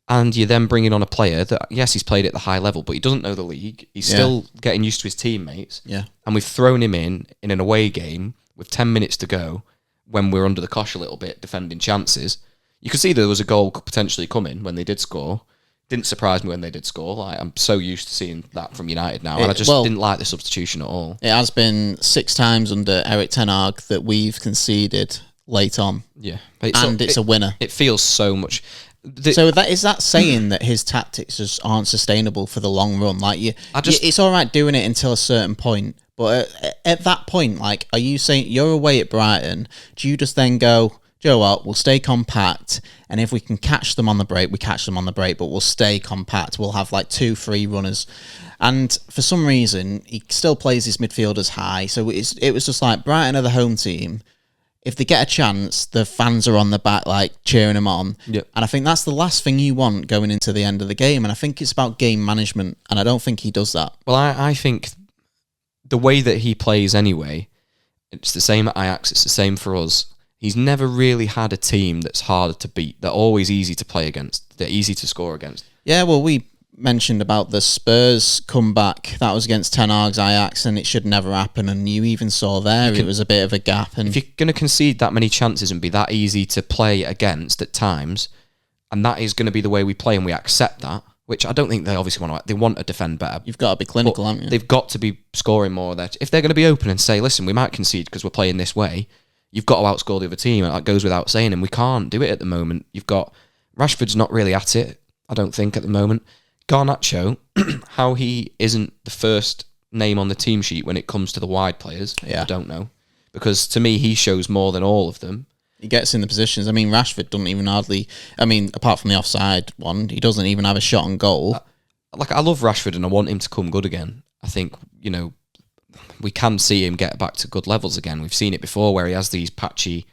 and you're then bringing on a player that, yes, he's played at the high level, but he doesn't know the league. He's still getting used to his teammates. Yeah, and we've thrown him in an away game with 10 minutes to go when we're under the cosh a little bit, defending chances. You could see there was a goal potentially coming when they did score. Didn't surprise me when they did score. Like, I'm so used to seeing that from United now, and I just didn't like the substitution at all. It has been 6 times under Eric Ten Hag that we've conceded late on. Yeah, it's a winner. It feels so much. So is that saying that his tactics just aren't sustainable for the long run? Like it's all right doing it until a certain point, but at that point, like, are you saying you're away at Brighton? Do you just then go, Joe, what, we'll stay compact, and if we can catch them on the break, we catch them on the break, but we'll stay compact. We'll have like 2-3 runners. And for some reason, he still plays his midfielders high. So it was just like Brighton are the home team. If they get a chance, the fans are on the back, like, cheering them on. Yep. And I think that's the last thing you want going into the end of the game. And I think it's about game management, and I don't think he does that. Well, I think the way that he plays anyway, It's the same at Ajax. It's the same for us. He's never really had a team that's harder to beat. They're always easy to play against. They're easy to score against. Yeah, well, we mentioned about the Spurs comeback. That was against Ten Hag's Ajax, and it should never happen. And you even saw there it was a bit of a gap. And if you're going to concede that many chances and be that easy to play against at times, and that is going to be the way we play, and we accept that, which I don't think they obviously want to. They want to defend better. You've got to be clinical, haven't you? They've got to be scoring more. That if they're going to be open and say, "Listen, we might concede because we're playing this way," you've got to outscore the other team. And that goes without saying, and we can't do it at the moment. You've got Rashford's not really at it. I don't think at the moment. Garnacho, how he isn't the first name on the team sheet when it comes to the wide players, I don't know. Because to me, he shows more than all of them. He gets in the positions. I mean, Rashford doesn't even hardly... I mean, apart from the offside one, he doesn't even have a shot on goal. I love Rashford and I want him to come good again. I think, we can see him get back to good levels again. We've seen it before where he has these patchy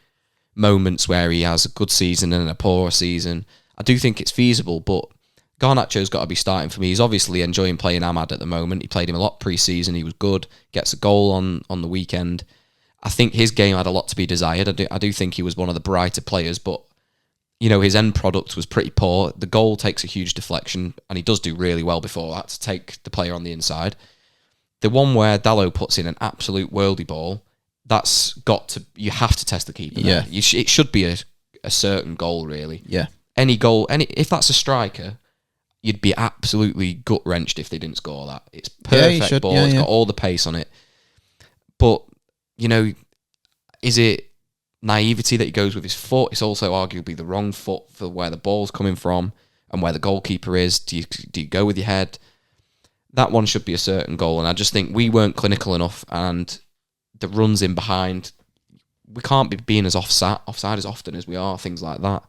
moments where he has a good season and a poor season. I do think it's feasible, but Garnacho's got to be starting for me. He's obviously enjoying playing Ahmad at the moment. He played him a lot pre-season. He was good. Gets a goal on the weekend. I think his game had a lot to be desired. I do think he was one of the brighter players, but his end product was pretty poor. The goal takes a huge deflection, and he does do really well before that to take the player on the inside. The one where Dalot puts in an absolute worldie ball, that's got to... You have to test the keeper. Yeah. It should be a certain goal, really. Yeah. Any goal... if that's a striker... You'd be absolutely gut-wrenched if they didn't score that. It's perfect ball. It's got all the pace on it. But, is it naivety that he goes with his foot? It's also arguably the wrong foot for where the ball's coming from and where the goalkeeper is. Do you go with your head? That one should be a certain goal. And I just think we weren't clinical enough, and the runs in behind, we can't be being as offside as often as we are, things like that.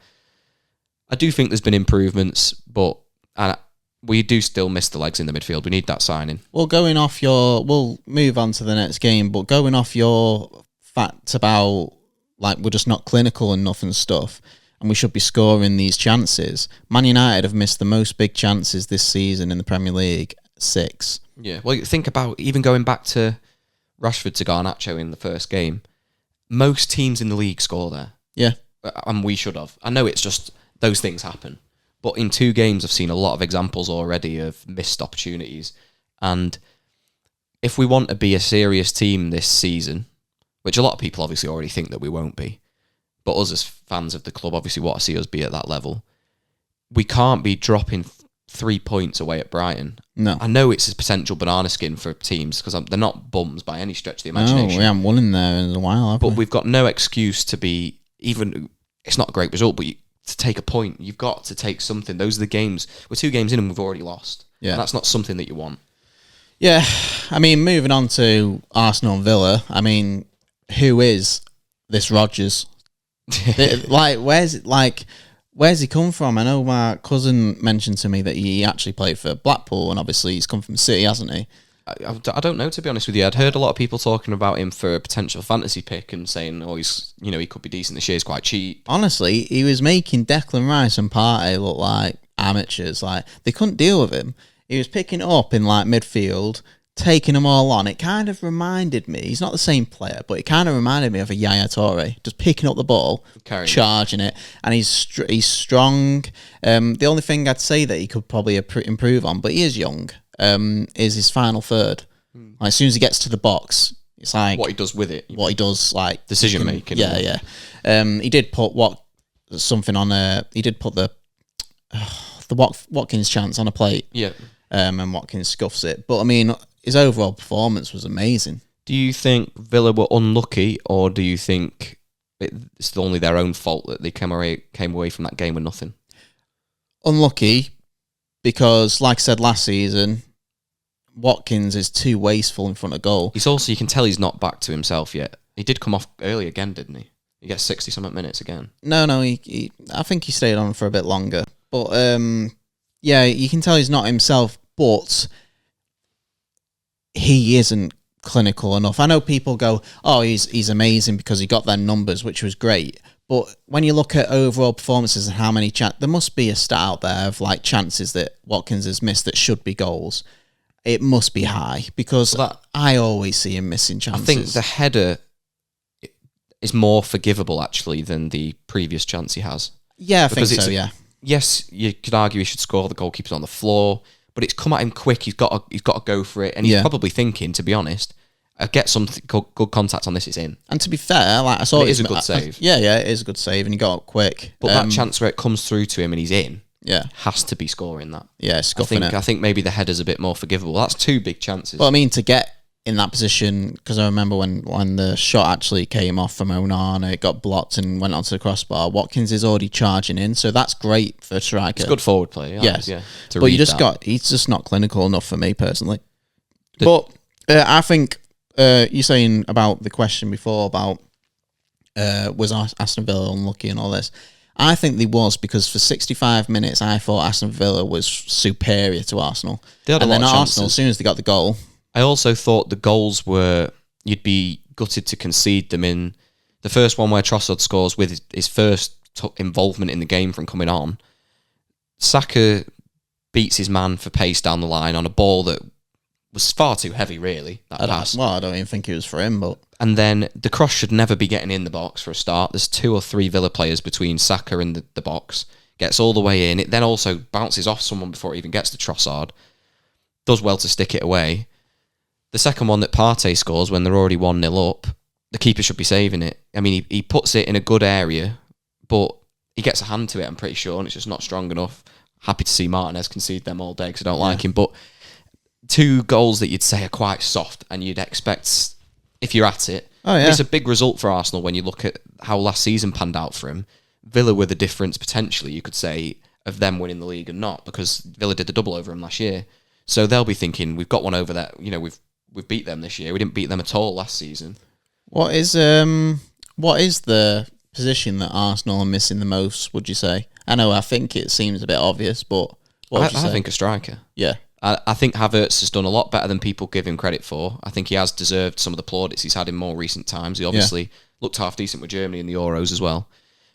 I do think there's been improvements, but... And we do still miss the legs in the midfield. We need that signing. Well, we'll move on to the next game, but going off your fact about, we're just not clinical enough and stuff, and we should be scoring these chances. Man United have missed the most big chances this season in the Premier League, 6. Yeah, well, think about even going back to Rashford to Garnacho in the first game. Most teams in the league score there. Yeah. And we should have. I know it's just those things happen. But in 2 games, I've seen a lot of examples already of missed opportunities. And if we want to be a serious team this season, which a lot of people obviously already think that we won't be, but us as fans of the club obviously want to see us be at that level, we can't be dropping 3 points away at Brighton. No. I know it's a potential banana skin for teams because they're not bums by any stretch of the imagination. No, we haven't won in there in a while, have we? But we've got no excuse to be even... It's not a great result, but to take a point, you've got to take something. Those are the games. We're 2 games in and we've already lost. Yeah. And that's not something that you want. Yeah. I mean, moving on to Arsenal and Villa, I mean, who is this Rodgers? Where's he come from? I know my cousin mentioned to me that he actually played for Blackpool, and obviously he's come from City, hasn't he? I don't know, to be honest with you. I'd heard a lot of people talking about him for a potential fantasy pick and saying, he's, he could be decent this year, he's quite cheap. Honestly, he was making Declan Rice and Partey look like amateurs. They couldn't deal with him. He was picking up in midfield, taking them all on. It kind of reminded me, he's not the same player, but it kind of reminded me of a Yaya Toure, just picking up the ball, charging it, and he's strong. The only thing I'd say that he could probably improve on, but he is young, is his final third. As soon as he gets to the box, it's what he does with it. What he does, decision making. Yeah. He did put something on. He did put the Watkins chance on a plate. Yeah. And Watkins scuffs it. But I mean, his overall performance was amazing. Do you think Villa were unlucky, or do you think it's only their own fault that they came away from that game with nothing? Unlucky, because like I said last season, Watkins is too wasteful in front of goal. He's also, you can tell he's not back to himself yet. He did come off early again, didn't he? He gets 60-something minutes again. No, I think he stayed on for a bit longer. But, yeah, you can tell he's not himself, but he isn't clinical enough. I know people go, he's amazing because he got their numbers, which was great. But when you look at overall performances and how many there must be a stat out there of chances that Watkins has missed that should be goals. It must be high because I always see him missing chances. I think the header is more forgivable actually than the previous chance he has. Yeah, I think so. Yeah. Yes, you could argue he should score. The goalkeeper's on the floor, but it's come at him quick. He's got to go for it, and he's probably thinking, to be honest, get some good contact on this. It's in. And to be fair, like I saw, it is a good save. Yeah, it is a good save, and he got up quick. But that chance where it comes through to him and he's in, has to be scoring that. Yeah, scuffing it. I think maybe the header's a bit more forgivable. That's two big chances. Well, I mean, to get in that position, because I remember when the shot actually came off from Onana, it got blocked and went onto the crossbar. Watkins is already charging in, so that's great for a striker. It's good forward play. Yes, but he's just not clinical enough for me personally. But I think you're saying about the question before about was Aston Villa unlucky and all this. I think they was, because for 65 minutes I thought Aston Villa was superior to Arsenal. And then Arsenal, as soon as they got the goal. I also thought the goals were, you'd be gutted to concede them in. The first one where Trossard scores with his first involvement in the game from coming on. Saka beats his man for pace down the line on a ball that was far too heavy, really, that pass. Well, I don't even think it was for him, but... And then the cross should never be getting in the box for a start. There's 2 or 3 Villa players between Saka and the box. Gets all the way in. It then also bounces off someone before it even gets to Trossard. Does well to stick it away. The second one that Partey scores when they're already 1-0 up, the keeper should be saving it. I mean, he puts it in a good area, but he gets a hand to it, I'm pretty sure, and it's just not strong enough. Happy to see Martinez concede them all day because I don't like him, but 2 goals that you'd say are quite soft and you'd expect, if you're at it, it's a big result for Arsenal when you look at how last season panned out for him. Villa were the difference, potentially, you could say, of them winning the league and not, because Villa did the double over him last year. So they'll be thinking, we've got one over there, we've beat them this year. We didn't beat them at all last season. What is the position that Arsenal are missing the most, would you say? I think it seems a bit obvious, but what would you say? I think a striker. Yeah. I think Havertz has done a lot better than people give him credit for. I think he has deserved some of the plaudits he's had in more recent times. He obviously looked half decent with Germany in the Euros as well.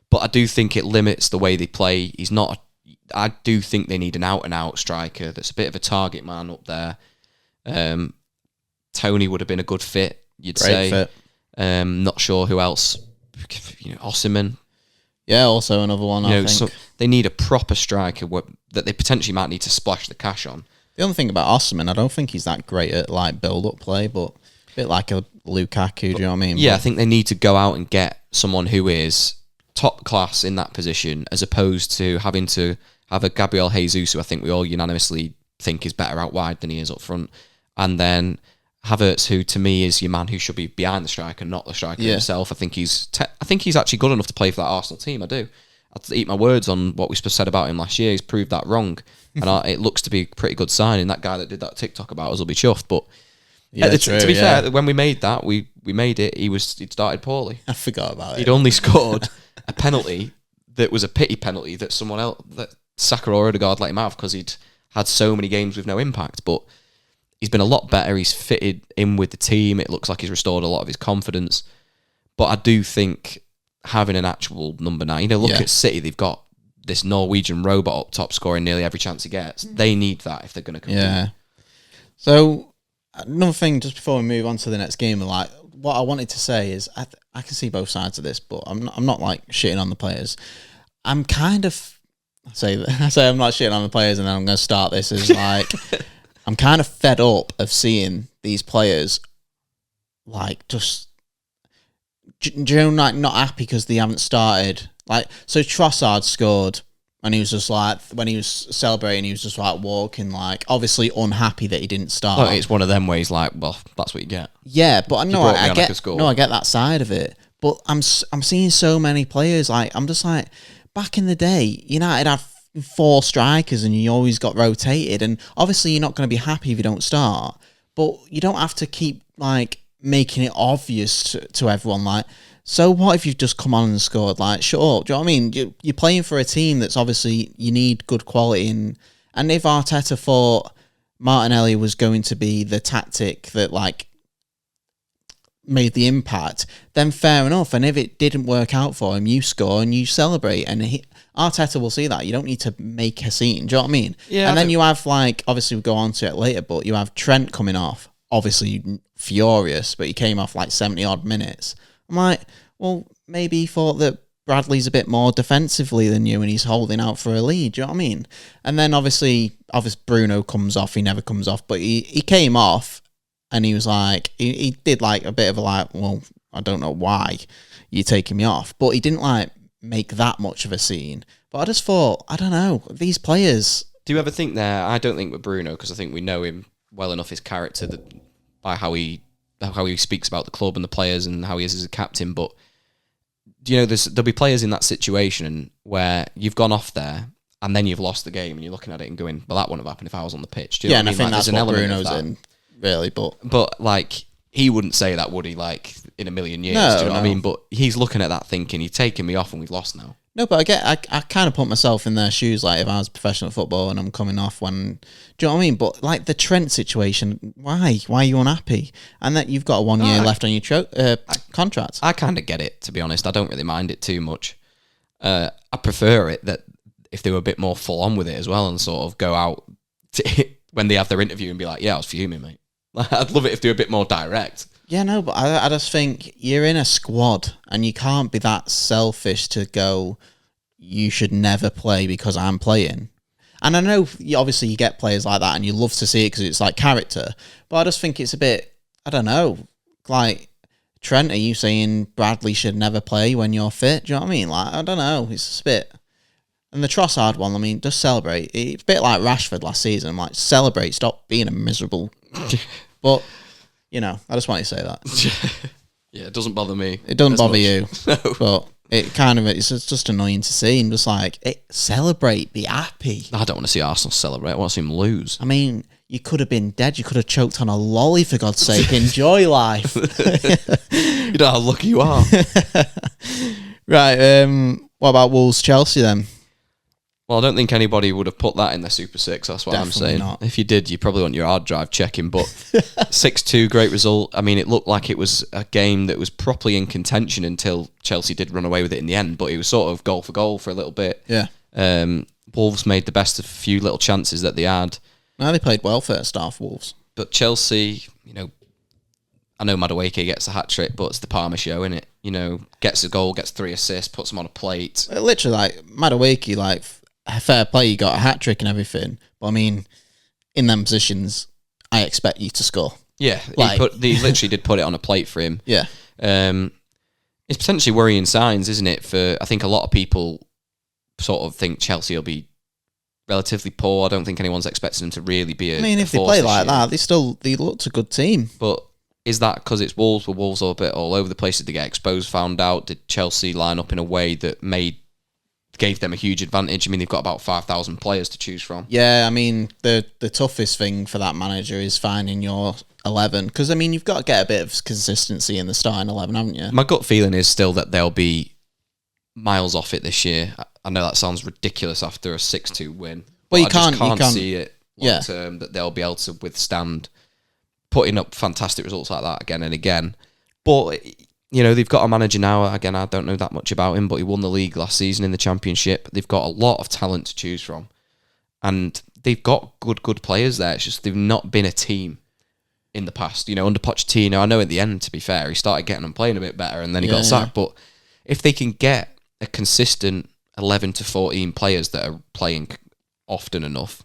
But I do think it limits the way they play. I do think they need an out-and-out striker that's a bit of a target man up there. Tony would have been a good fit, you'd say. Great fit. Not sure who else. Osimhen. Yeah, also another one, I think. So they need a proper striker that they potentially might need to splash the cash on. The only thing about Osimhen, I don't think he's that great at build-up play, but a bit like a Lukaku, do you know what I mean? Yeah, I think they need to go out and get someone who is top class in that position, as opposed to having to have a Gabriel Jesus, who I think we all unanimously think is better out wide than he is up front, and then Havertz, who to me is your man who should be behind the striker, not the striker himself. I think he's actually good enough to play for that Arsenal team. I do. I'd eat my words on what we said about him last year. He's proved that wrong, and it looks to be a pretty good signing. That guy that did that TikTok about us will be chuffed. But to be fair, when we made that, we made it. He'd started poorly. I forgot about it. He'd only scored a penalty that was a pity penalty that someone else, that Saka or Odegaard let him have because he'd had so many games with no impact. But he's been a lot better. He's fitted in with the team. It looks like he's restored a lot of his confidence. But I do think having an actual number 9, look at City. They've got this Norwegian robot up top scoring nearly every chance he gets. They need that if they're going to compete. Yeah. So another thing, just before we move on to the next game, what I wanted to say is I can see both sides of this, but I'm not shitting on the players. I'm kind of I say I'm not shitting on the players, and then I'm going to start this as I'm kind of fed up of seeing these players just not happy because they haven't started. So Trossard scored, and he was just when he was celebrating, he was just walking obviously unhappy that he didn't start. Oh, it's one of them ways well, that's what you get. Yeah, but I know I get that side of it. But I'm seeing so many players I'm just back in the day, United had 4 strikers and you always got rotated, and obviously you're not going to be happy if you don't start, but you don't have to keep making it obvious to everyone. So what if you've just come on and scored? Shut up. Do you know what I mean? You're playing for a team that's obviously you need good quality, and if Arteta thought Martinelli was going to be the tactic that made the impact, then fair enough. And if it didn't work out for him, you score and you celebrate, and Arteta will see that. You don't need to make a scene. Do you know what I mean? Yeah. And then you have obviously we'll go on to it later, but you have Trent coming off, obviously furious, but he came off 70 odd minutes. I'm well, maybe he thought that Bradley's a bit more defensively than you and he's holding out for a lead. Do you know what I mean? And then obviously Bruno comes off. He never comes off, but he came off and he was like, he did like a bit of a like, well, I don't know why you're taking me off, but he didn't like make that much of a scene. But I just thought, I don't know, these players. Do you ever think there? I don't think with Bruno, because I think we know him well enough, his character, by how he speaks about the club and the players and how he is as a captain. But you know, there'll be players in that situation where you've gone off there and then you've lost the game and you're looking at it and going, well, that wouldn't have happened if I was on the pitch. Do you know And what I think like, that's what Bruno's in, really. But like, he wouldn't say that, would he? Like, in a million years. No, do you know what I mean? But he's looking at that thinking, you're taking me off and we've lost now. No, but I kind of put myself in their shoes. Like, if I was professional football and I'm coming off when, do you know what I mean? But like the Trent situation, why are you unhappy? And that you've got 1 year left on your contract. I kind of get it, to be honest. I don't really mind it too much. I prefer it that if they were a bit more full on with it as well and sort of go out when they have their interview and be like, yeah, I was fuming, mate. I'd love it if they were a bit more direct. Yeah, no, but I just think you're in a squad and you can't be that selfish to go, you should never play because I'm playing. And I know, obviously, you get players like that and you love to see it because it's like character. But I just think it's a bit, I don't know, like, Trent, are you saying Bradley should never play when you're fit? Do you know what I mean? Like, I don't know. It's just a bit. And the Trossard one, I mean, just celebrate. It's a bit like Rashford last season. Like, celebrate. Stop being a miserable. But, you know, I just want to say that. Yeah, it doesn't bother me. It doesn't bother you. No. But it kind of, it's just annoying to see. And just like, celebrate, be happy. I don't want to see Arsenal celebrate. I want to see them lose. I mean, you could have been dead. You could have choked on a lolly, for God's sake. Enjoy life. You know how lucky you are. Right. What about Wolves-Chelsea then? Well, I don't think anybody would have put that in their Super 6. That's what Definitely I'm saying. not. If you did, you probably want your hard drive checking. But 6-2, great result. I mean, it looked like it was a game that was properly in contention until Chelsea did run away with it in the end. But it was sort of goal for goal for a little bit. Yeah. Wolves made the best of a few little chances that they had. No, they played well first half, Wolves. But Chelsea, you know, I know Madueke gets a hat-trick, but it's the Parma show, isn't it? You know, gets a goal, gets 3 assists, puts them on a plate. Literally, like, Madueke, like, fair play, you got a hat-trick and everything. But, I mean, in them positions, I expect you to score. Yeah, like, he literally did put it on a plate for him. Yeah. It's potentially worrying signs, isn't it? For I think a lot of people sort of think Chelsea will be relatively poor. I don't think anyone's expecting them to really be a. I mean, if they play like that, they looked a good team. But is that because it's Wolves? Were Wolves a bit all over the place? Did they get exposed, found out? Did Chelsea line up in a way that gave them a huge advantage? I mean, they've got about 5,000 players to choose from. Yeah, I mean, the toughest thing for that manager is finding your 11. Because, I mean, you've got to get a bit of consistency in the starting 11, haven't you? My gut feeling is still that they'll be miles off it this year. I know that sounds ridiculous after a 6-2 win. But you I just can't see it long term that they'll be able to withstand putting up fantastic results like that again and again. But, you know, they've got a manager now. Again, I don't know that much about him, but he won the league last season in the Championship. They've got a lot of talent to choose from. And they've got good players there. It's just they've not been a team in the past. You know, under Pochettino, I know at the end, to be fair, he started getting them playing a bit better and then he got sacked. But if they can get a consistent 11 to 14 players that are playing often enough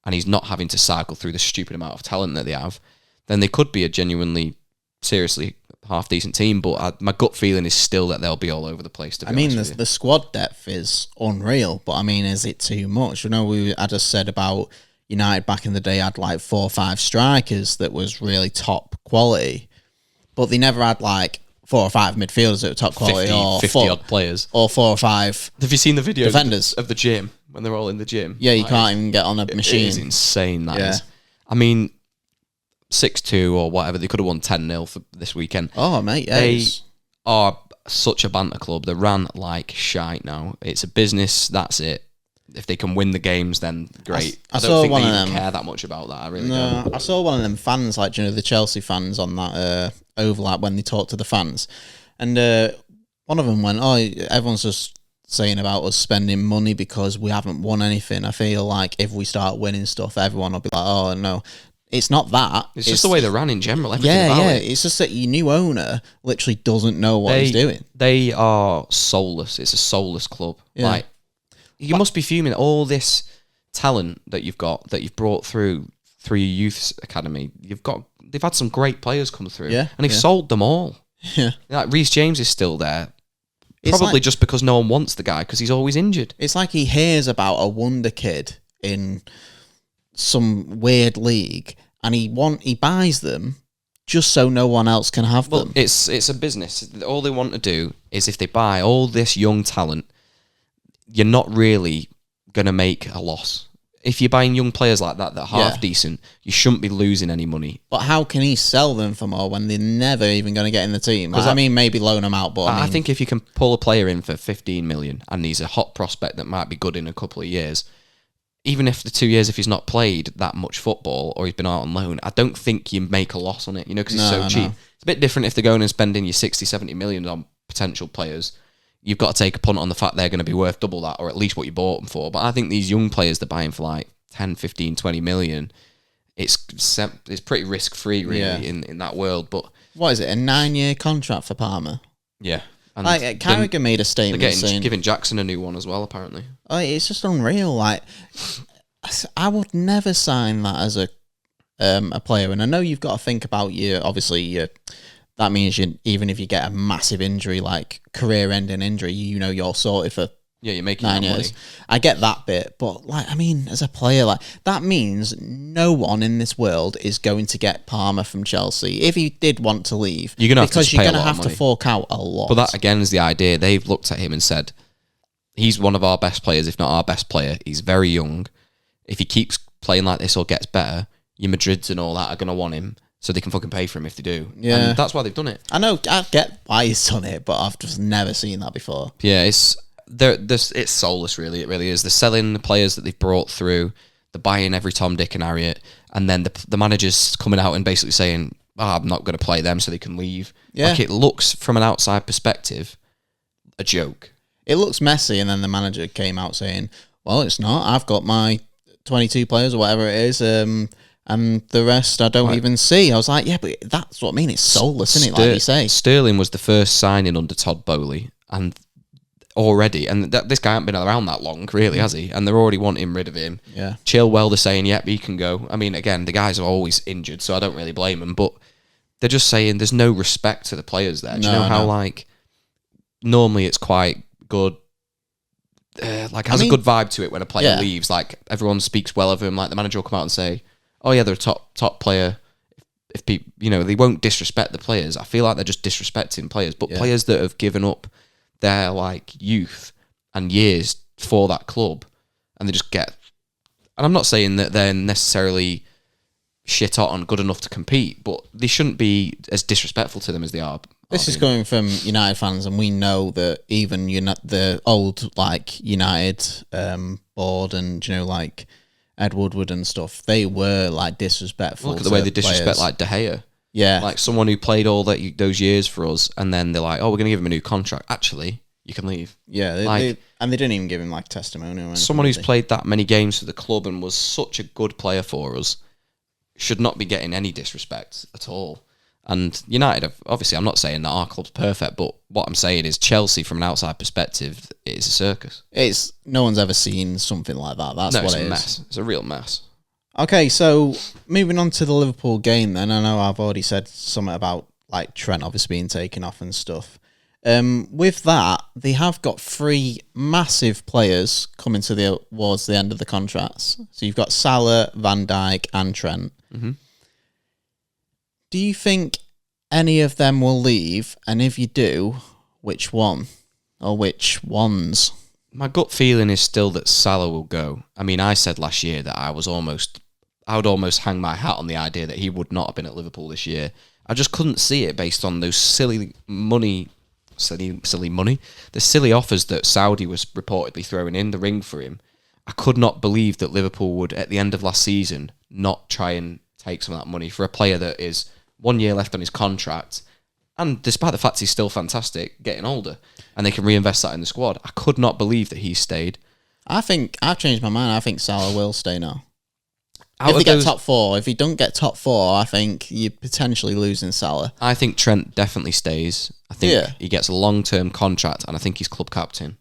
and he's not having to cycle through the stupid amount of talent that they have, then they could be a genuinely, seriously half-decent team. But my gut feeling is still that they'll be all over the place, to be honest with you. The squad depth is unreal, but, I mean, is it too much? You know, I just said about United back in the day had, like, 4 or 5 strikers that was really top quality, but they never had, like, 4 or 5 midfielders that were top quality, 50 odd players, or 4 or 5. Have you seen the video defenders of the gym when they're all in the gym? Yeah, you can't even get on a machine. It is insane. That is. I mean, 6-2 or whatever, they could have won 10-0 for this weekend. Oh, mate, they are such a banter club. They ran like shite now. It's a business. That's it. If they can win the games, then great. I don't think they even care that much about that. I really don't. I saw one of them fans, like, you know, the Chelsea fans on that overlap when they talked to the fans. And one of them went, oh, everyone's just saying about us spending money because we haven't won anything. I feel like if we start winning stuff, everyone will be like, oh, no. it's not that. It's just the way they ran in general. Everything about it. It's just that your new owner literally doesn't know what he's doing. They are soulless. It's a soulless club. Yeah. Like, you must be fuming at all this talent that you've got, that you've brought through your youth academy. They've had some great players come through, and they've sold them all. Yeah, like Reece James is still there, probably just because no one wants the guy because he's always injured. It's like he hears about a wonder kid in some weird league, and he buys them just so no one else can have them. It's a business. All they want to do is, if they buy all this young talent, you're not really going to make a loss. If you're buying young players like that are half decent, you shouldn't be losing any money. But how can he sell them for more when they're never even going to get in the team? Like, I mean, maybe loan them out, but I think if you can pull a player in for 15 million and he's a hot prospect that might be good in a couple of years, even if the 2 years, if he's not played that much football or he's been out on loan, I don't think you make a loss on it, because it's so cheap. It's a bit different if they're going and spending your 60, 70 million on potential players. You've got to take a punt on the fact they're going to be worth double that, or at least what you bought them for. But I think these young players they're buying for like 10, 15, 20 million, it's pretty risk-free, really, in that world. But what is it, a 9-year contract for Palmer? Yeah. And like, Carragher made a statement saying... giving Jackson a new one as well, apparently. Oh, it's just unreal. Like, I would never sign that as a player. And I know you've got to think about that means even if you get a massive injury, like career-ending injury, you're sorted for you're making 9 years. Money. I get that bit, but as a player, that means no one in this world is going to get Palmer from Chelsea if he did want to leave. You're going to have to fork out a lot. But that again is the idea. They've looked at him and said, he's one of our best players, if not our best player. He's very young. If he keeps playing like this or gets better, your Madrids and all that are going to want him, so they can fucking pay for him if they do. Yeah. And that's why they've done it. I know, I get why he's done it, but I've just never seen that before. Yeah, it's soulless, really. It really is. They're selling the players that they've brought through. They're buying every Tom, Dick and Harriet. And then the manager's coming out and basically saying, I'm not going to play them so they can leave. Yeah. Like, it looks, from an outside perspective, a joke. It looks messy, and then the manager came out saying, well, it's not. I've got my 22 players or whatever it is, and the rest I don't even see. I was like, yeah, but that's what I mean. It's soulless, isn't it, like you say? Sterling was the first signing under Todd Bowley, and this guy hasn't been around that long, really, has he? And they're already wanting rid of him. Yeah. Chilwell, they're saying, yep, he can go. I mean, again, the guys are always injured, so I don't really blame them, but they're just saying there's no respect to the players there. Do you know how, normally it's quite good, has a good vibe to it when a player leaves. Like, everyone speaks well of him. Like, the manager will come out and say, oh yeah, they're a top player. If people, they won't disrespect the players. I feel like they're just disrespecting players, but players that have given up their youth and years for that club, and they just get. And I'm not saying that they're necessarily shit hot and good enough to compete, but they shouldn't be as disrespectful to them as they are. This is coming from United fans, and we know that even the old United board and Ed Woodward and stuff, they were disrespectful. Look at the way they disrespect De Gea. Yeah, someone who played all those years for us, and then they're like, "Oh, we're going to give him a new contract." Actually, you can leave. Yeah, they didn't even give him testimonial. Someone who's played that many games for the club and was such a good player for us should not be getting any disrespect at all. And United, obviously, I'm not saying that our club's perfect, but what I'm saying is Chelsea, from an outside perspective, is a circus. No one's ever seen something like that. That's what it is. It's a mess. It's a real mess. Okay, so moving on to the Liverpool game then. I know I've already said something about Trent obviously being taken off and stuff. With that, they have got 3 massive players coming towards the end of the contracts. So you've got Salah, Van Dijk and Trent. Mm-hmm. Do you think any of them will leave? And if you do, which one? Or which ones? My gut feeling is still that Salah will go. I mean, I said last year that I would almost hang my hat on the idea that he would not have been at Liverpool this year. I just couldn't see it based on those silly the silly offers that Saudi was reportedly throwing in the ring for him. I could not believe that Liverpool would, at the end of last season, not try and take some of that money for a player that is 1 year left on his contract, and despite the fact he's still fantastic, getting older, and they can reinvest that in the squad. I could not believe that he stayed. I think I've changed my mind. I think Salah will stay now. If they get top 4, if you don't get top 4, I think you're potentially losing Salah. I think Trent definitely stays. I think he gets a long-term contract, and I think he's club captain.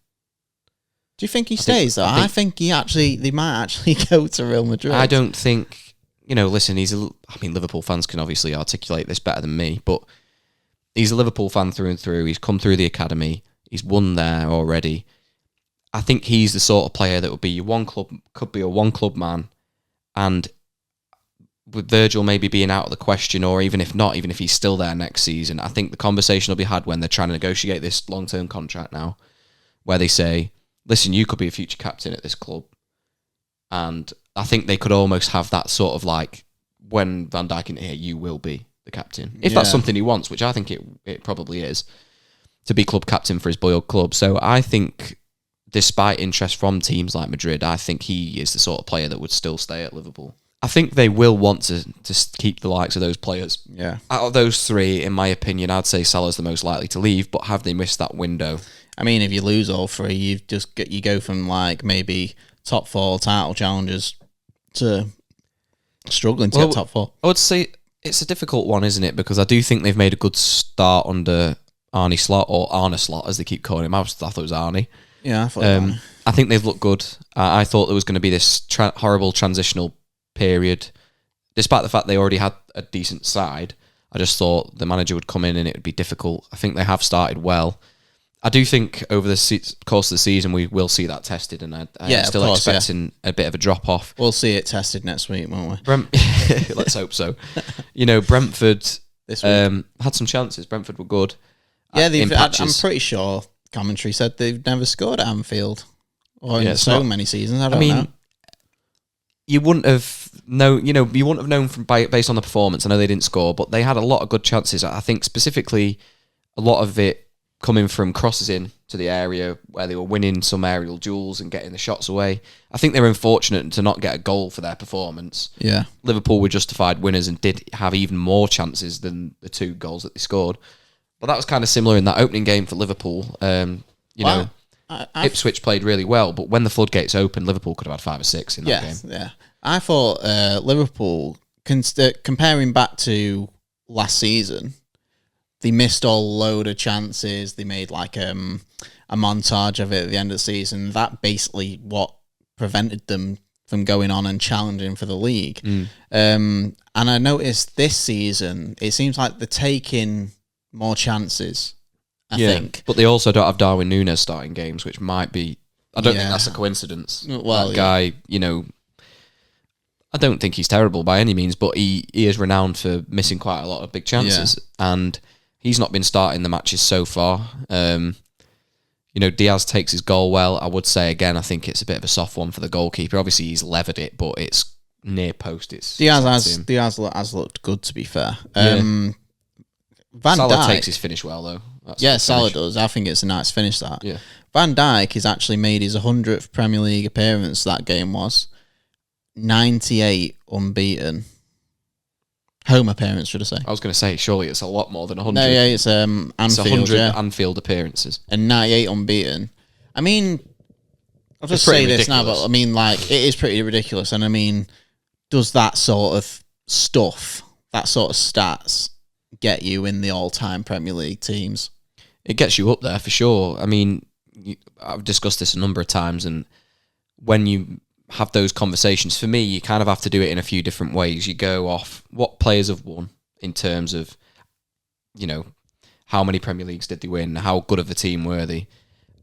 Do you think he stays, though? I think they might actually go to Real Madrid. I don't think, listen, Liverpool fans can obviously articulate this better than me, but he's a Liverpool fan through and through. He's come through the academy. He's won there already. I think he's the sort of player that would be your could be a one-club man. And with Virgil maybe being out of the question, or even if not, even if he's still there next season, I think the conversation will be had when they're trying to negotiate this long-term contract now, where they say, listen, you could be a future captain at this club. And I think they could almost have that sort of like, when Van Dijk isn't here, you will be the captain. If that's something he wants, which I think it probably is, to be club captain for his boy-old club. So I think, despite interest from teams like Madrid, I think he is the sort of player that would still stay at Liverpool. I think they will want to keep the likes of those players. Yeah. Out of those three, in my opinion, I'd say Salah's the most likely to leave, but have they missed that window? I mean, if you lose all three, you go from like maybe top 4 title challengers to struggling to get top 4. I would say it's a difficult one, isn't it? Because I do think they've made a good start under Arne Slot, or Arne Slot, as they keep calling him. I thought it was Arne. Yeah, I thought I think they've looked good. I thought there was going to be this horrible transitional period. Despite the fact they already had a decent side, I just thought the manager would come in and it would be difficult. I think they have started well. I do think over the course of the season we will see that tested, and I'm still expecting a bit of a drop-off. We'll see it tested next week, won't we? Let's hope so. Brentford had some chances. Brentford were good. Yeah, I'm pretty sure commentary said they've never scored at Anfield or in many seasons. I don't know. You wouldn't have known. You wouldn't have known based on the performance. I know they didn't score, but they had a lot of good chances. I think specifically a lot of it coming from crosses in to the area where they were winning some aerial duels and getting the shots away. I think they were unfortunate to not get a goal for their performance. Yeah, Liverpool were justified winners and did have even more chances than the 2 goals that they scored. But that was kind of similar in that opening game for Liverpool. Ipswich played really well, but when the floodgates opened, Liverpool could have had 5 or 6 in that game. Yeah, I thought Liverpool, comparing back to last season, they missed a load of chances. They made like a montage of it at the end of the season. That basically what prevented them from going on and challenging for the league. And I noticed this season, it seems like they're taking more chances, I think. But they also don't have Darwin Núñez starting games, which might be... I don't think that's a coincidence. Well, that guy, I don't think he's terrible by any means, but he is renowned for missing quite a lot of big chances. And he's not been starting the matches so far. Diaz takes his goal well. I would say, again, I think it's a bit of a soft one for the goalkeeper. Obviously, he's levered it, but it's near post. Diaz has looked good, to be fair. Salah takes his finish well, though. Salah does. I think it's a nice finish, that. Yeah. Van Dijk has actually made his 100th Premier League appearance, that game was. 98 unbeaten. Home appearance, should I say? I was going to say, surely it's a lot more than 100. No, it's Anfield. It's 100 Anfield appearances. And 98 unbeaten. I mean, I'll just say this now, but I mean, like, it is pretty ridiculous. And I mean, does that sort of stuff, that sort of stats, get you in the all-time Premier League teams? It gets you up there for sure. I mean, I've discussed this a number of times, and when you have those conversations, for me, you kind of have to do it in a few different ways. You go off what players have won in terms of, how many Premier Leagues did they win, how good of a team were they,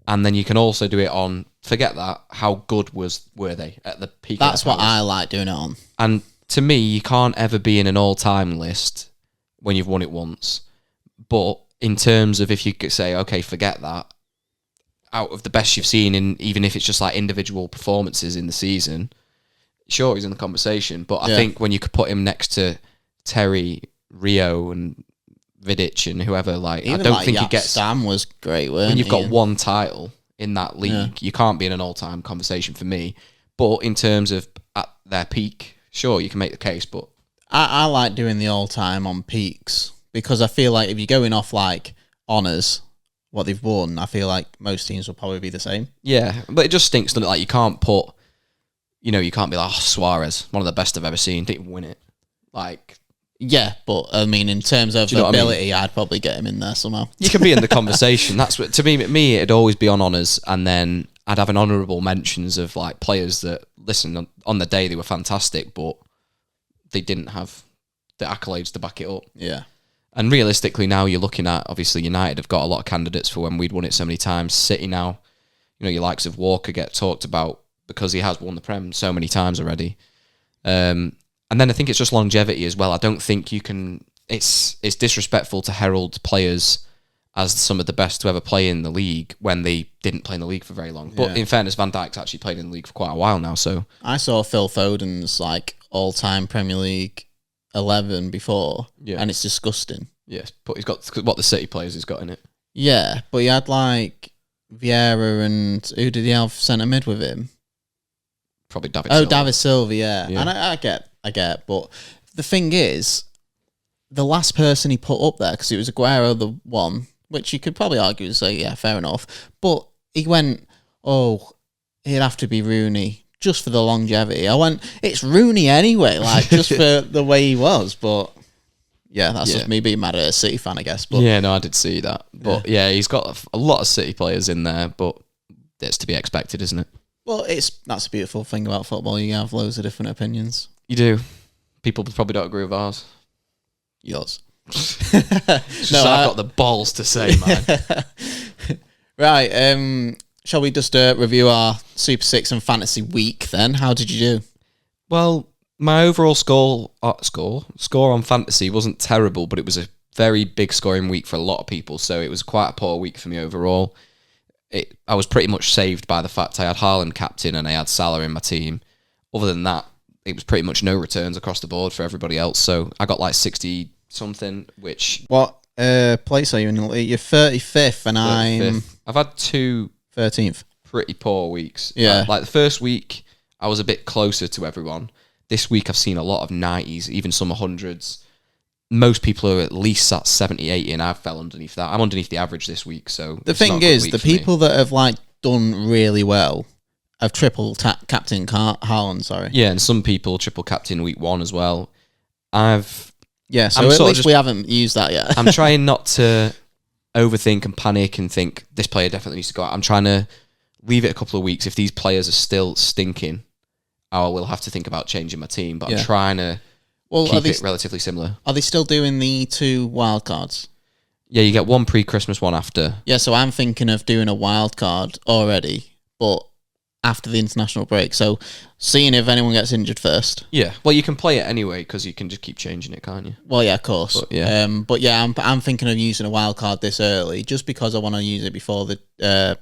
and then you can also do it on, forget that, how good were they at the peak. That's what I like doing it on. And to me, you can't ever be in an all-time list when you've won it once. But in terms of, if you could say, okay, forget that, out of the best you've seen, in even if it's just like individual performances in the season, sure, he's in the conversation. But I think when you could put him next to Terry, Rio, and Vidic and whoever, like, even I don't think he gets... Sam was great, when you've got one title in that league, you can't be in an all-time conversation for me. But in terms of at their peak, sure, you can make the case, but... I like doing the all-time on peaks, because I feel like if you're going off, like, honours, what they've won, I feel like most teams will probably be the same. Yeah, but it just stinks, doesn't it? Like, you can't put you know, you can't be like, oh, Suarez, one of the best I've ever seen, didn't even win it. Like, yeah, but I mean, in terms of Do you know what I mean? ability, I'd probably get him in there somehow. you can be in the conversation. That's what, to me, it'd always be on honours, and then I'd have an honourable mentions of like players that, listen, on the day they were fantastic, but they didn't have the accolades to back it up. Yeah. And realistically, now you're looking at, obviously, United have got a lot of candidates for when we'd won it so many times. City now, you know, your likes of Walker get talked about because he has won the Prem so many times already. And then I think it's just longevity as well. I don't think you can... It's disrespectful to herald players as some of the best to ever play in the league when they didn't play in the league for very long. But in fairness, Van Dijk's actually played in the league for quite a while now, so... I saw Phil Foden's, like, all-time Premier League 11 before, and it's disgusting. Yes, but he's got what the City players he's got in it. Yeah, but he had, like, Vieira and... Who did he have centre mid with him? Probably David Silva. David Silva, yeah. And I get, but the thing is, the last person he put up there, because it was Aguero the one, which you could probably argue and say, yeah, fair enough, but he went, oh, it'd have to be Rooney, just for the longevity. I went, it's Rooney anyway, like, just for the way he was, but... Yeah, that's just me being mad at a City fan, I guess. But yeah, no, I did see that. But yeah, he's got a lot of City players in there, but it's to be expected, isn't it? Well, that's a beautiful thing about football. You have loads of different opinions. You do. People probably don't agree with ours. Yours. No, I've got the balls to say, man. Right, shall we just review our Super 6 and Fantasy Week then? How did you do? Well, my overall score on Fantasy wasn't terrible, but it was a very big scoring week for a lot of people, so it was quite a poor week for me overall. I was pretty much saved by the fact I had Haaland captain and I had Salah in my team. Other than that, it was pretty much no returns across the board for everybody else, so I got like 60-something, which... What place are you in? You're 35th and 35th. I've had 2 13th. Pretty poor weeks. Yeah. Like the first week, I was a bit closer to everyone. This week, I've seen a lot of 90s, even some 100s. Most people are at least at 70, 80, and I fell underneath that. I'm underneath the average this week, so... The thing is, the people that have like done really well have triple captain Haaland, sorry. Yeah, and some people triple captain week 1 as well. Yeah, so at least we haven't used that yet. I'm trying not to overthink and panic and think, this player definitely needs to go out. I'm trying to leave it a couple of weeks. If these players are still stinking, I will have to think about changing my team, but I'm trying to keep it relatively similar. Are they still doing the 2 wildcards? Yeah, you get one pre-Christmas, one after. Yeah, so I'm thinking of doing a wildcard already, but after the international break. So seeing if anyone gets injured first. Yeah, well, you can play it anyway because you can just keep changing it, can't you? Well, yeah, of course. But yeah, I'm thinking of using a wildcard this early just because I want to use it before the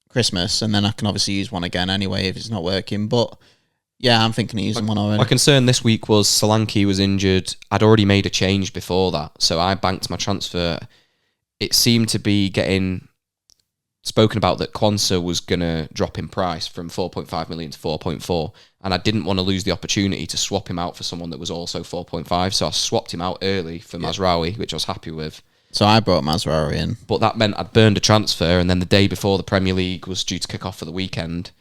Christmas, and then I can obviously use one again anyway if it's not working. But yeah, I'm thinking of using one already. My concern this week was Solanke was injured. I'd already made a change before that, so I banked my transfer. It seemed to be getting spoken about that Quansah was going to drop in price from 4.5 million to 4.4, and I didn't want to lose the opportunity to swap him out for someone that was also 4.5, so I swapped him out early for Mazraoui, which I was happy with. So I brought Mazraoui in. But that meant I'd burned a transfer, and then the day before the Premier League was due to kick off for the weekend,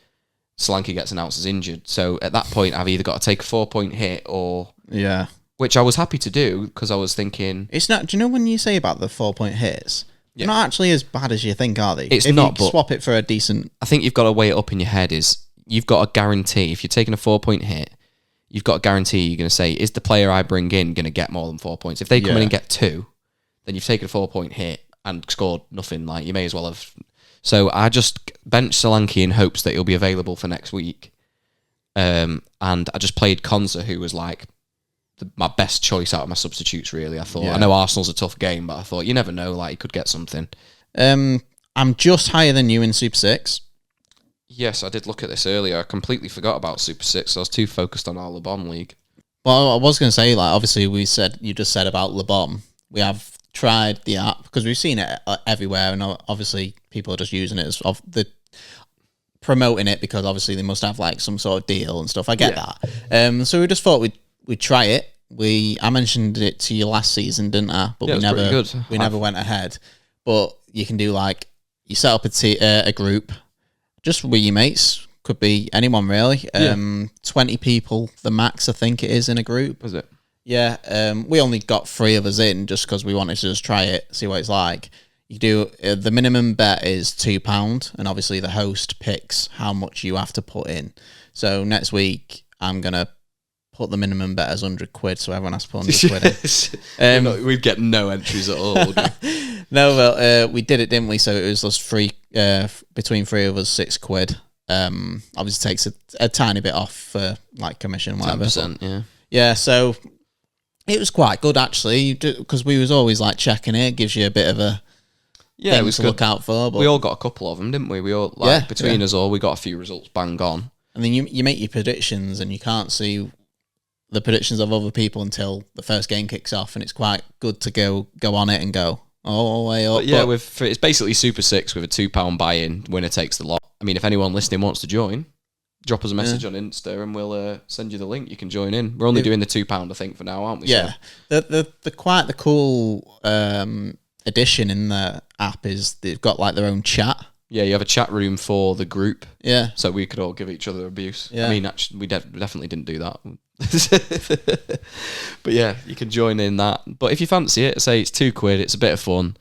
Solanke gets announced as injured. So at that point, I've either got to take a 4-point hit or... Yeah. Which I was happy to do, because I was thinking... It's not... Do you know when you say about the 4-point hits? Yeah. They're not actually as bad as you think, are they? It's if not, you but... swap it for a decent... I think you've got to weigh it up in your head is... You've got a guarantee. If you're taking a 4-point hit, you've got a guarantee you're going to say, is the player I bring in going to get more than 4 points? If they come in and get 2, then you've taken a 4-point hit and scored nothing. Like, you may as well have... So I just benched Solanke in hopes that he'll be available for next week. And I just played Quansah, who was like my best choice out of my substitutes, really. I thought, I know Arsenal's a tough game, but I thought, you never know, like, he could get something. I'm just higher than you in Super 6. Yes, I did look at this earlier. I completely forgot about Super 6. I was too focused on our Lebom league. Well, I was going to say, like, obviously you just said about Lebom. We have tried the app because we've seen it everywhere, and obviously people are just using it as promoting it because obviously they must have like some sort of deal and stuff. I get that. So we just thought we'd try it. I mentioned it to you last season, didn't I? But we never went ahead. But you can do like you set up a group just with your mates. Could be anyone really. 20 people, the max I think it is in a group. Was it? Yeah. We only got 3 of us in just because we wanted to just try it, see what it's like. You do the minimum bet is £2, and obviously the host picks how much you have to put in. So next week I'm gonna put the minimum bet as £100, so everyone has to put £100 in. We'd get no entries at all, would we? No, well, we did it, didn't we? So it was just between 3 of us, £6. Obviously takes a tiny bit off for like commission, whatever. 10%, yeah. Yeah, so it was quite good actually, because we was always like checking it. It gives you a bit of a it was to good. look out for. But We all got a couple of them, didn't we? We all between us all, we got a few results bang on. And then you make your predictions, and you can't see the predictions of other people until the first game kicks off, and it's quite good to go on it and go all the way up. But yeah, it's basically Super 6 with a £2 buy-in. Winner takes the lot. I mean, if anyone listening wants to join, drop us a message on Insta and we'll send you the link. You can join in. We're only doing the £2, I think, for now, aren't we? Yeah. So. The quite the cool addition in the app is they've got like their own chat. Yeah, you have a chat room for the group. Yeah. So we could all give each other abuse. Yeah. I mean, actually, we definitely didn't do that. But yeah, you can join in that. But if you fancy it, say it's £2, it's a bit of fun.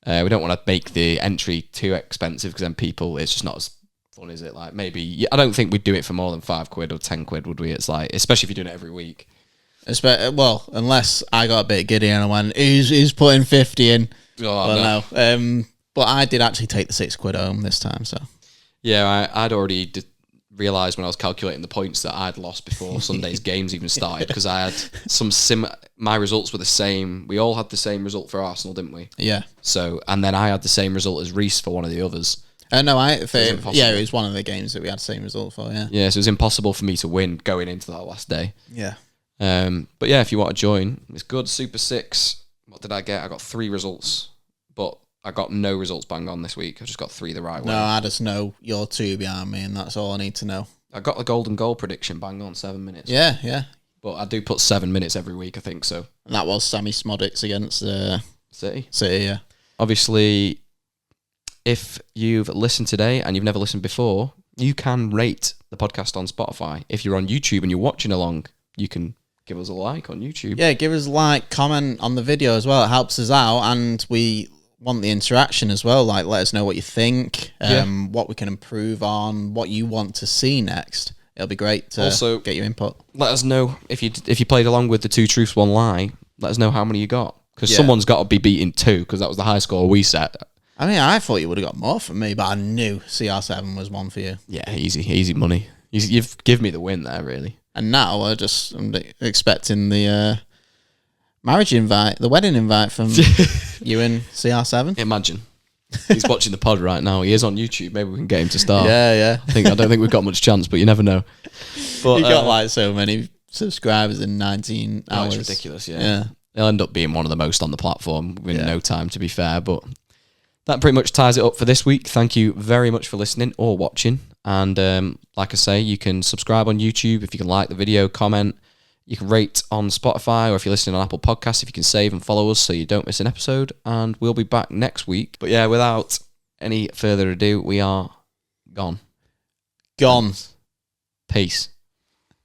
We don't want to make the entry too expensive because then it's just not as fun, is it? Like maybe, I don't think we'd do it for more than £5 or £10, would we? It's like, especially if you're doing it every week. Well, unless I got a bit giddy and I went, who's putting 50 in? Oh, no. But I did actually take the £6 home this time, so. Yeah, I'd already realised when I was calculating the points that I'd lost before Sunday's games even started because I had my results were the same. We all had the same result for Arsenal, didn't we? Yeah. So, and then I had the same result as Reece for one of the others. No, it was one of the games that we had the same result for, yeah. Yeah, so it was impossible for me to win going into that last day. Yeah. But yeah, if you want to join, it's good. Super 6. What did I get? I got 3 results, but I got no results bang on this week. I just got 3 the right way. No, I just know you're 2 behind me, and that's all I need to know. I got the golden goal prediction bang on 7 minutes. Yeah. But I do put 7 minutes every week, I think so. And that was Sammy Smodics against City, yeah. Obviously, if you've listened today and you've never listened before, you can rate the podcast on Spotify. If you're on YouTube and you're watching along, you can give us a like on YouTube. Yeah, give us a like, comment on the video as well. It helps us out, and we want the interaction as well. Like, let us know what you think, what we can improve on, what you want to see next. It'll be great to also get your input. Let us know if you played along with the 2 truths, 1 lie. Let us know how many you got, because someone's got to be beating 2, because that was the high score we set. I mean, I thought you would have got more from me, but I knew CR7 was 1 for you. Yeah, easy money. You've given me the win there, really. And now I'm expecting the marriage invite, the wedding invite from you and CR7. Imagine. He's watching the pod right now. He is on YouTube. Maybe we can get him to start. Yeah. I don't think we've got much chance, but you never know. But he got like so many subscribers in 19 hours. It's ridiculous, yeah. He'll end up being one of the most on the platform in no time, to be fair. But that pretty much ties it up for this week. Thank you very much for listening or watching. And like I say, you can subscribe on YouTube if you can like the video, comment. You can rate on Spotify, or if you're listening on Apple Podcasts, if you can save and follow us so you don't miss an episode. And we'll be back next week. But yeah, without any further ado, we are gone. Gone. Peace.